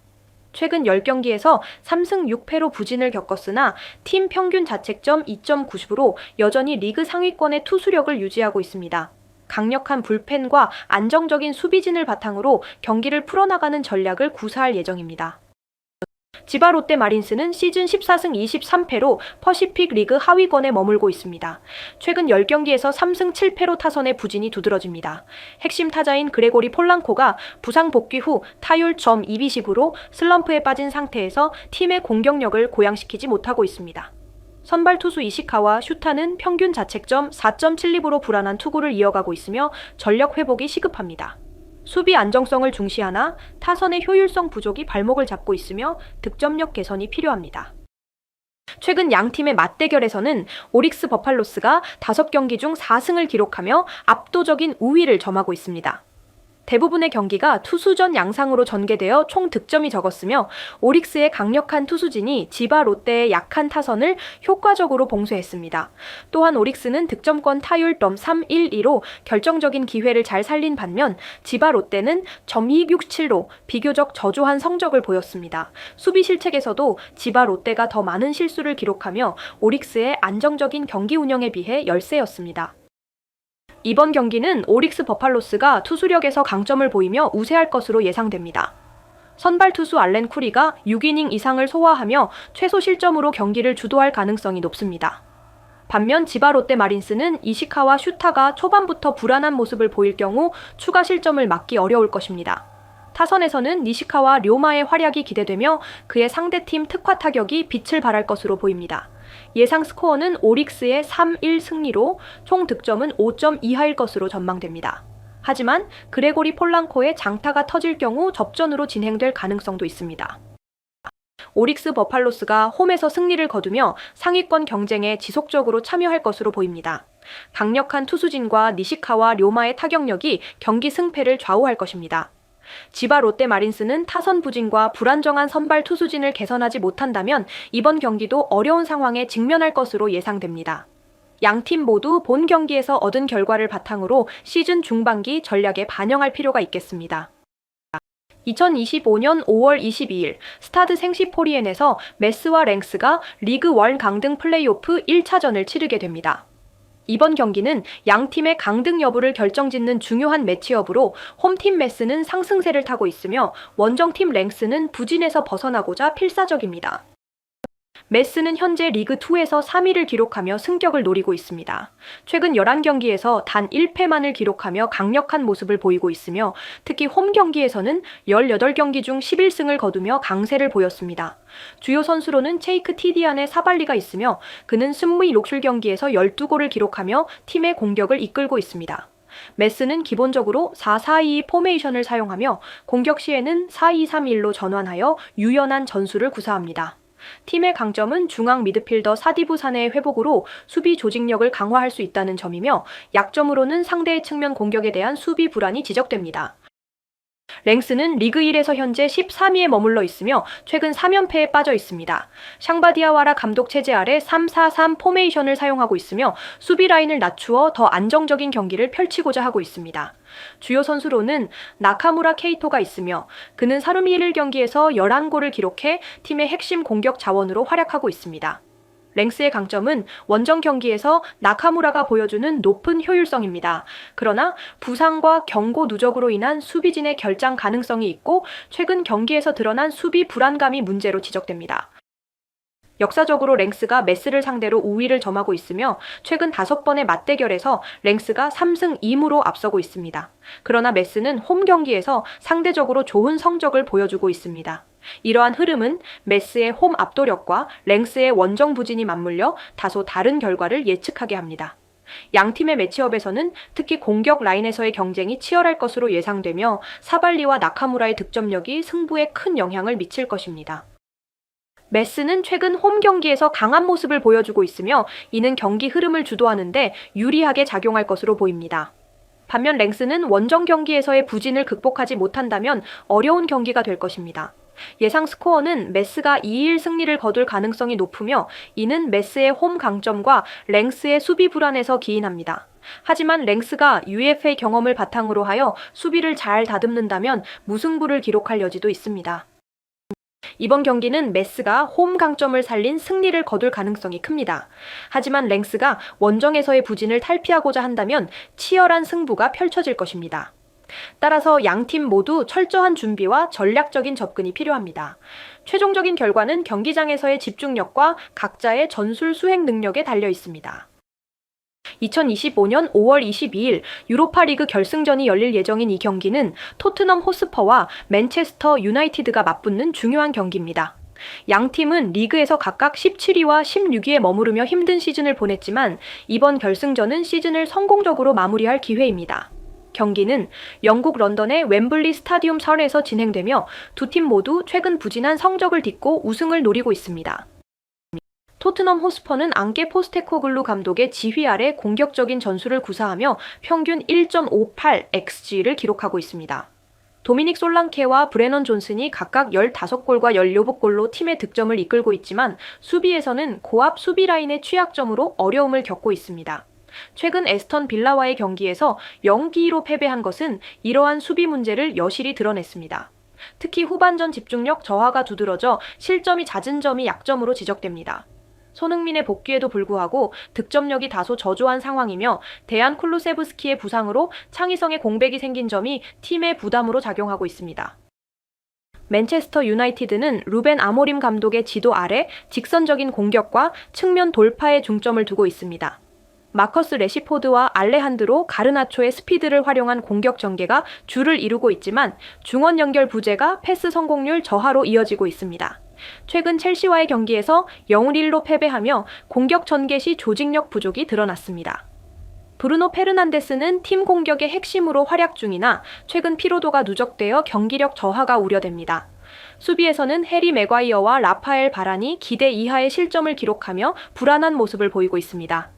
최근 10경기에서 3승 6패로 부진을 겪었으나 팀 평균 자책점 2.90으로 여전히 리그 상위권의 투수력을 유지하고 있습니다. 강력한 불펜과 안정적인 수비진을 바탕으로 경기를 풀어나가는 전략을 구사할 예정입니다. 지바 롯데 마린스는 시즌 14승 23패로 퍼시픽 리그 하위권에 머물고 있습니다. 최근 10경기에서 3승 7패로 타선의 부진이 두드러집니다. 핵심 타자인 그레고리 폴랑코가 부상 복귀 후 타율 .220으로 슬럼프에 빠진 상태에서 팀의 공격력을 고양시키지 못하고 있습니다. 선발 투수 이시카와 슈타는 평균 자책점 4.72로 불안한 투구를 이어가고 있으며 전력 회복이 시급합니다. 수비 안정성을 중시하나 타선의 효율성 부족이 발목을 잡고 있으며 득점력 개선이 필요합니다. 최근 양팀의 맞대결에서는 오릭스 버팔로스가 5경기 중 4승을 기록하며 압도적인 우위를 점하고 있습니다. 대부분의 경기가 투수전 양상으로 전개되어 총 득점이 적었으며 오릭스의 강력한 투수진이 지바 롯데의 약한 타선을 효과적으로 봉쇄했습니다. 또한 오릭스는 득점권 타율 .312로 결정적인 기회를 잘 살린 반면 지바 롯데는 .267로 비교적 저조한 성적을 보였습니다. 수비 실책에서도 지바 롯데가 더 많은 실수를 기록하며 오릭스의 안정적인 경기 운영에 비해 열세였습니다. 이번 경기는 오릭스 버팔로스가 투수력에서 강점을 보이며 우세할 것으로 예상됩니다. 선발 투수 알렌 쿠리가 6이닝 이상을 소화하며 최소 실점으로 경기를 주도할 가능성이 높습니다. 반면 지바 롯데 마린스는 이시카와 슈타가 초반부터 불안한 모습을 보일 경우 추가 실점을 막기 어려울 것입니다. 타선에서는 니시카와 료마의 활약이 기대되며 그의 상대팀 특화 타격이 빛을 발할 것으로 보입니다. 예상 스코어는 오릭스의 3-1 승리로 총 득점은 5점 이하일 것으로 전망됩니다. 하지만 그레고리 폴랑코의 장타가 터질 경우 접전으로 진행될 가능성도 있습니다. 오릭스 버팔로스가 홈에서 승리를 거두며 상위권 경쟁에 지속적으로 참여할 것으로 보입니다. 강력한 투수진과 니시카와 료마의 타격력이 경기 승패를 좌우할 것입니다. 지바 롯데 마린스는 타선 부진과 불안정한 선발 투수진을 개선하지 못한다면 이번 경기도 어려운 상황에 직면할 것으로 예상됩니다. 양팀 모두 본 경기에서 얻은 결과를 바탕으로 시즌 중반기 전략에 반영할 필요가 있겠습니다. 2025년 5월 22일 스타드 생시포리엔에서 메스와 랭스가 리그 1 강등 플레이오프 1차전을 치르게 됩니다. 이번 경기는 양 팀의 강등 여부를 결정짓는 중요한 매치업으로 홈팀 메스는 상승세를 타고 있으며 원정팀 랭스는 부진에서 벗어나고자 필사적입니다. 메스는 현재 리그2에서 3위를 기록하며 승격을 노리고 있습니다. 최근 11경기에서 단 1패만을 기록하며 강력한 모습을 보이고 있으며 특히 홈 경기에서는 18경기 중 11승을 거두며 강세를 보였습니다. 주요 선수로는 체이크 티디안의 사발리가 있으며 그는 승무이 녹술 경기에서 12골을 기록하며 팀의 공격을 이끌고 있습니다. 메스는 기본적으로 4-4-2 포메이션을 사용하며 공격 시에는 4-2-3-1로 전환하여 유연한 전술을 구사합니다. 팀의 강점은 중앙 미드필더 사디부 사네의 회복으로 수비 조직력을 강화할 수 있다는 점이며 약점으로는 상대의 측면 공격에 대한 수비 불안이 지적됩니다. 랭스는 리그 1에서 현재 13위에 머물러 있으며 최근 3연패에 빠져 있습니다. 샹바디아와라 감독 체제 아래 3-4-3 포메이션을 사용하고 있으며 수비 라인을 낮추어 더 안정적인 경기를 펼치고자 하고 있습니다. 주요 선수로는 나카무라 케이토가 있으며 그는 사루미 1경기에서 11골을 기록해 팀의 핵심 공격 자원으로 활약하고 있습니다. 랭스의 강점은 원정 경기에서 나카무라가 보여주는 높은 효율성입니다. 그러나 부상과 경고 누적으로 인한 수비진의 결장 가능성이 있고 최근 경기에서 드러난 수비 불안감이 문제로 지적됩니다. 역사적으로 랭스가 메스를 상대로 우위를 점하고 있으며 최근 5번의 맞대결에서 랭스가 3승 2무로 앞서고 있습니다. 그러나 메스는 홈 경기에서 상대적으로 좋은 성적을 보여주고 있습니다. 이러한 흐름은 메스의 홈 압도력과 랭스의 원정 부진이 맞물려 다소 다른 결과를 예측하게 합니다. 양 팀의 매치업에서는 특히 공격 라인에서의 경쟁이 치열할 것으로 예상되며 사발리와 나카무라의 득점력이 승부에 큰 영향을 미칠 것입니다. 메스는 최근 홈 경기에서 강한 모습을 보여주고 있으며 이는 경기 흐름을 주도하는데 유리하게 작용할 것으로 보입니다. 반면 랭스는 원정 경기에서의 부진을 극복하지 못한다면 어려운 경기가 될 것입니다. 예상 스코어는 메스가 2-1 승리를 거둘 가능성이 높으며 이는 메스의 홈 강점과 랭스의 수비 불안에서 기인합니다. 하지만 랭스가 UFA 경험을 바탕으로 하여 수비를 잘 다듬는다면 무승부를 기록할 여지도 있습니다. 이번 경기는 메스가 홈 강점을 살린 승리를 거둘 가능성이 큽니다. 하지만 랭스가 원정에서의 부진을 탈피하고자 한다면 치열한 승부가 펼쳐질 것입니다. 따라서 양팀 모두 철저한 준비와 전략적인 접근이 필요합니다. 최종적인 결과는 경기장에서의 집중력과 각자의 전술 수행 능력에 달려 있습니다. 2025년 5월 22일 유로파리그 결승전이 열릴 예정인 이 경기는 토트넘 호스퍼와 맨체스터 유나이티드가 맞붙는 중요한 경기입니다. 양 팀은 리그에서 각각 17위와 16위에 머무르며 힘든 시즌을 보냈지만 이번 결승전은 시즌을 성공적으로 마무리할 기회입니다. 경기는 영국 런던의 웸블리 스타디움 설에서 진행되며 두 팀 모두 최근 부진한 성적을 딛고 우승을 노리고 있습니다. 토트넘 호스퍼는 앙게 포스테코글루 감독의 지휘 아래 공격적인 전술을 구사하며 평균 1.58xG를 기록하고 있습니다. 도미닉 솔랑케와 브레넌 존슨이 각각 15골과 17골로 팀의 득점을 이끌고 있지만 수비에서는 고압 수비 라인의 취약점으로 어려움을 겪고 있습니다. 최근 에스턴 빌라와의 경기에서 0-2로 패배한 것은 이러한 수비 문제를 여실히 드러냈습니다. 특히 후반전 집중력 저하가 두드러져 실점이 잦은 점이 약점으로 지적됩니다. 손흥민의 복귀에도 불구하고 득점력이 다소 저조한 상황이며 데안 쿨루세브스키의 부상으로 창의성의 공백이 생긴 점이 팀의 부담으로 작용하고 있습니다. 맨체스터 유나이티드는 루벤 아모림 감독의 지도 아래 직선적인 공격과 측면 돌파에 중점을 두고 있습니다. 마커스 레시포드와 알레한드로 가르나초의 스피드를 활용한 공격 전개가 주를 이루고 있지만 중원 연결 부재가 패스 성공률 저하로 이어지고 있습니다. 최근 첼시와의 경기에서 0-1로 패배하며 공격 전개 시 조직력 부족이 드러났습니다. 브루노 페르난데스는 팀 공격의 핵심으로 활약 중이나 최근 피로도가 누적되어 경기력 저하가 우려됩니다. 수비에서는 해리 맥과이어와 라파엘 바란이 기대 이하의 실점을 기록하며 불안한 모습을 보이고 있습니다.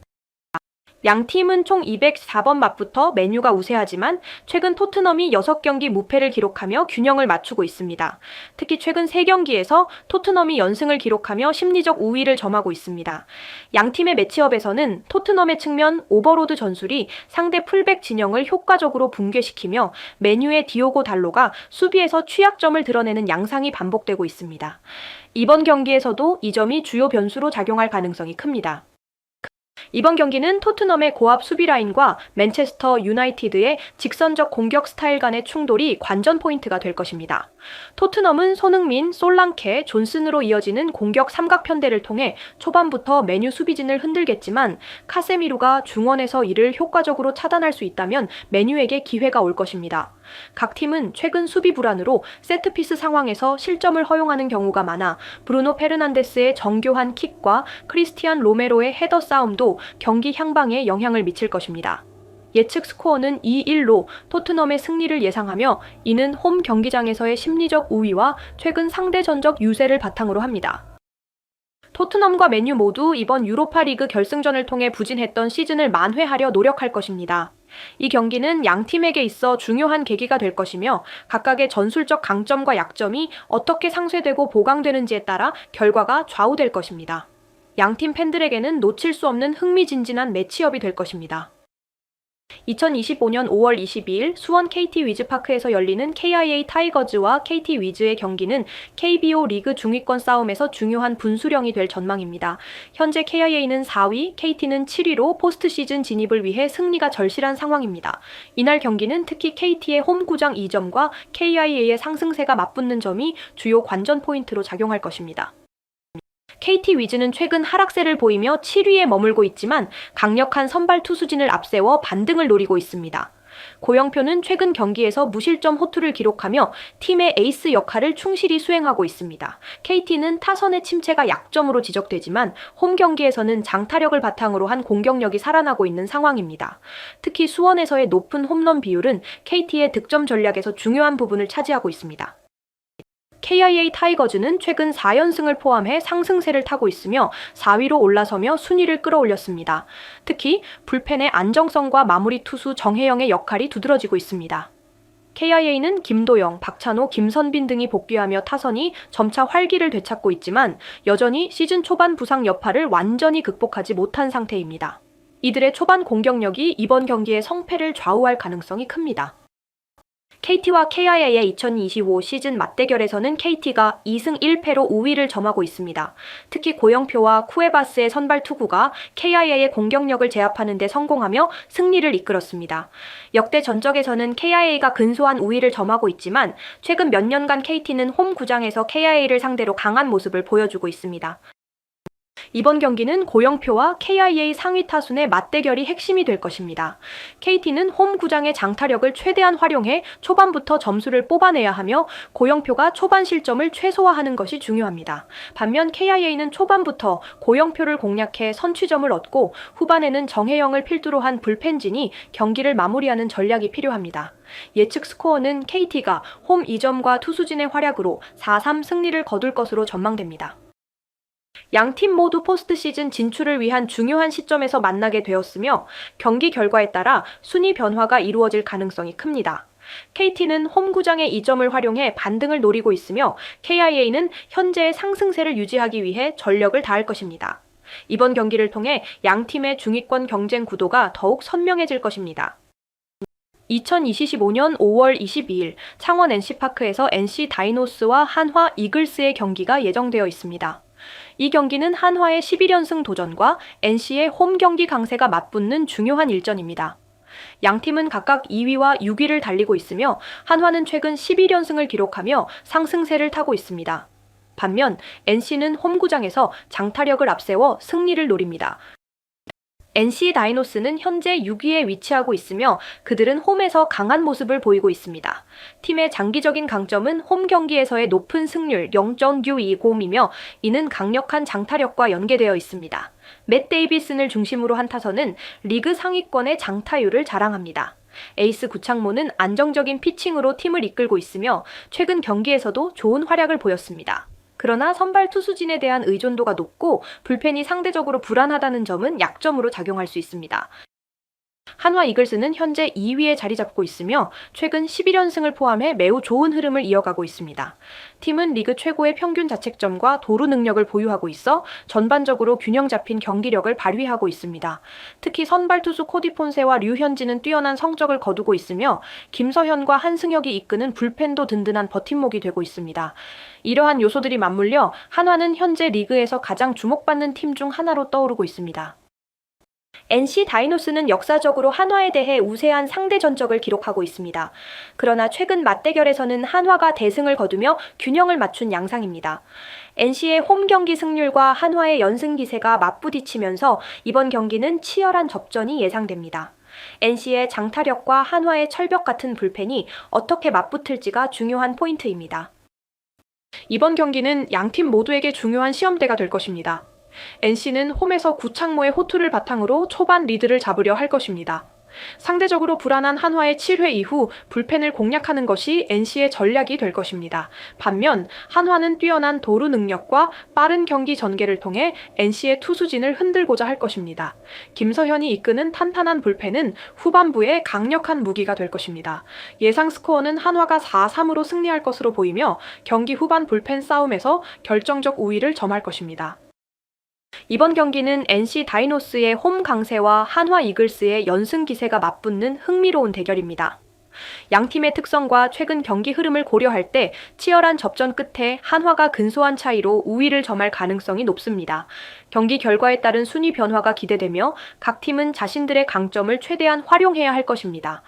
양 팀은 총 204번 맞부터 메뉴가 우세하지만 최근 토트넘이 6경기 무패를 기록하며 균형을 맞추고 있습니다. 특히 최근 3경기에서 토트넘이 연승을 기록하며 심리적 우위를 점하고 있습니다. 양 팀의 매치업에서는 토트넘의 측면 오버로드 전술이 상대 풀백 진영을 효과적으로 붕괴시키며 메뉴의 디오고 달로가 수비에서 취약점을 드러내는 양상이 반복되고 있습니다. 이번 경기에서도 이 점이 주요 변수로 작용할 가능성이 큽니다. 이번 경기는 토트넘의 고압 수비 라인과 맨체스터 유나이티드의 직선적 공격 스타일 간의 충돌이 관전 포인트가 될 것입니다. 토트넘은 손흥민, 솔랑케, 존슨으로 이어지는 공격 삼각편대를 통해 초반부터 메뉴 수비진을 흔들겠지만 카세미루가 중원에서 이를 효과적으로 차단할 수 있다면 메뉴에게 기회가 올 것입니다. 각 팀은 최근 수비 불안으로 세트피스 상황에서 실점을 허용하는 경우가 많아 브루노 페르난데스의 정교한 킥과 크리스티안 로메로의 헤더 싸움도 경기 향방에 영향을 미칠 것입니다. 예측 스코어는 2-1로 토트넘의 승리를 예상하며 이는 홈 경기장에서의 심리적 우위와 최근 상대 전적 유세를 바탕으로 합니다. 토트넘과 맨유 모두 이번 유로파리그 결승전을 통해 부진했던 시즌을 만회하려 노력할 것입니다. 이 경기는 양 팀에게 있어 중요한 계기가 될 것이며 각각의 전술적 강점과 약점이 어떻게 상쇄되고 보강되는지에 따라 결과가 좌우될 것입니다. 양팀 팬들에게는 놓칠 수 없는 흥미진진한 매치업이 될 것입니다. 2025년 5월 22일 수원 KT 위즈파크에서 열리는 KIA 타이거즈와 KT 위즈의 경기는 KBO 리그 중위권 싸움에서 중요한 분수령이 될 전망입니다. 현재 KIA는 4위, KT는 7위로 포스트 시즌 진입을 위해 승리가 절실한 상황입니다. 이날 경기는 특히 KT의 홈구장 2점과 KIA의 상승세가 맞붙는 점이 주요 관전 포인트로 작용할 것입니다. KT 위즈는 최근 하락세를 보이며 7위에 머물고 있지만 강력한 선발 투수진을 앞세워 반등을 노리고 있습니다. 고영표는 최근 경기에서 무실점 호투를 기록하며 팀의 에이스 역할을 충실히 수행하고 있습니다. KT는 타선의 침체가 약점으로 지적되지만 홈 경기에서는 장타력을 바탕으로 한 공격력이 살아나고 있는 상황입니다. 특히 수원에서의 높은 홈런 비율은 KT의 득점 전략에서 중요한 부분을 차지하고 있습니다. KIA 타이거즈는 최근 4연승을 포함해 상승세를 타고 있으며 4위로 올라서며 순위를 끌어올렸습니다. 특히 불펜의 안정성과 마무리 투수 정혜영의 역할이 두드러지고 있습니다. KIA는 김도영, 박찬호, 김선빈 등이 복귀하며 타선이 점차 활기를 되찾고 있지만 여전히 시즌 초반 부상 여파를 완전히 극복하지 못한 상태입니다. 이들의 초반 공격력이 이번 경기의 성패를 좌우할 가능성이 큽니다. KT와 KIA의 2025 시즌 맞대결에서는 KT가 2승 1패로 우위를 점하고 있습니다. 특히 고영표와 쿠에바스의 선발 투구가 KIA의 공격력을 제압하는 데 성공하며 승리를 이끌었습니다. 역대 전적에서는 KIA가 근소한 우위를 점하고 있지만 최근 몇 년간 KT는 홈 구장에서 KIA를 상대로 강한 모습을 보여주고 있습니다. 이번 경기는 고영표와 KIA 상위 타순의 맞대결이 핵심이 될 것입니다. KT는 홈 구장의 장타력을 최대한 활용해 초반부터 점수를 뽑아내야 하며 고영표가 초반 실점을 최소화하는 것이 중요합니다. 반면 KIA는 초반부터 고영표를 공략해 선취점을 얻고 후반에는 정혜영을 필두로 한 불펜진이 경기를 마무리하는 전략이 필요합니다. 예측 스코어는 KT가 홈 2점과 투수진의 활약으로 4-3 승리를 거둘 것으로 전망됩니다. 양 팀 모두 포스트 시즌 진출을 위한 중요한 시점에서 만나게 되었으며 경기 결과에 따라 순위 변화가 이루어질 가능성이 큽니다. KT는 홈구장의 이점을 활용해 반등을 노리고 있으며 KIA는 현재의 상승세를 유지하기 위해 전력을 다할 것입니다. 이번 경기를 통해 양 팀의 중위권 경쟁 구도가 더욱 선명해질 것입니다. 2025년 5월 22일 창원 NC파크에서 NC 다이노스와 한화 이글스의 경기가 예정되어 있습니다. 이 경기는 한화의 11연승 도전과 NC의 홈 경기 강세가 맞붙는 중요한 일전입니다. 양 팀은 각각 2위와 6위를 달리고 있으며 한화는 최근 11연승을 기록하며 상승세를 타고 있습니다. 반면 NC는 홈구장에서 장타력을 앞세워 승리를 노립니다. NC 다이노스는 현재 6위에 위치하고 있으며 그들은 홈에서 강한 모습을 보이고 있습니다. 팀의 장기적인 강점은 홈 경기에서의 높은 승률 0.620이며 이는 강력한 장타력과 연계되어 있습니다. 맷 데이비슨을 중심으로 한 타선은 리그 상위권의 장타율을 자랑합니다. 에이스 구창모는 안정적인 피칭으로 팀을 이끌고 있으며 최근 경기에서도 좋은 활약을 보였습니다. 그러나 선발 투수진에 대한 의존도가 높고 불펜이 상대적으로 불안하다는 점은 약점으로 작용할 수 있습니다. 한화 이글스는 현재 2위에 자리 잡고 있으며 최근 11연승을 포함해 매우 좋은 흐름을 이어가고 있습니다. 팀은 리그 최고의 평균 자책점과 도루 능력을 보유하고 있어 전반적으로 균형 잡힌 경기력을 발휘하고 있습니다. 특히 선발 투수 코디 폰세와 류현진은 뛰어난 성적을 거두고 있으며 김서현과 한승혁이 이끄는 불펜도 든든한 버팀목이 되고 있습니다. 이러한 요소들이 맞물려 한화는 현재 리그에서 가장 주목받는 팀 중 하나로 떠오르고 있습니다. NC 다이노스는 역사적으로 한화에 대해 우세한 상대 전적을 기록하고 있습니다. 그러나 최근 맞대결에서는 한화가 대승을 거두며 균형을 맞춘 양상입니다. NC의 홈 경기 승률과 한화의 연승 기세가 맞부딪히면서 이번 경기는 치열한 접전이 예상됩니다. NC의 장타력과 한화의 철벽 같은 불펜이 어떻게 맞붙을지가 중요한 포인트입니다. 이번 경기는 양팀 모두에게 중요한 시험대가 될 것입니다. NC는 홈에서 구창모의 호투를 바탕으로 초반 리드를 잡으려 할 것입니다. 상대적으로 불안한 한화의 7회 이후 불펜을 공략하는 것이 NC의 전략이 될 것입니다. 반면 한화는 뛰어난 도루 능력과 빠른 경기 전개를 통해 NC의 투수진을 흔들고자 할 것입니다. 김서현이 이끄는 탄탄한 불펜은 후반부에 강력한 무기가 될 것입니다. 예상 스코어는 한화가 4-3으로 승리할 것으로 보이며 경기 후반 불펜 싸움에서 결정적 우위를 점할 것입니다. 이번 경기는 NC 다이노스의 홈 강세와 한화 이글스의 연승 기세가 맞붙는 흥미로운 대결입니다. 양팀의 특성과 최근 경기 흐름을 고려할 때 치열한 접전 끝에 한화가 근소한 차이로 우위를 점할 가능성이 높습니다. 경기 결과에 따른 순위 변화가 기대되며 각 팀은 자신들의 강점을 최대한 활용해야 할 것입니다.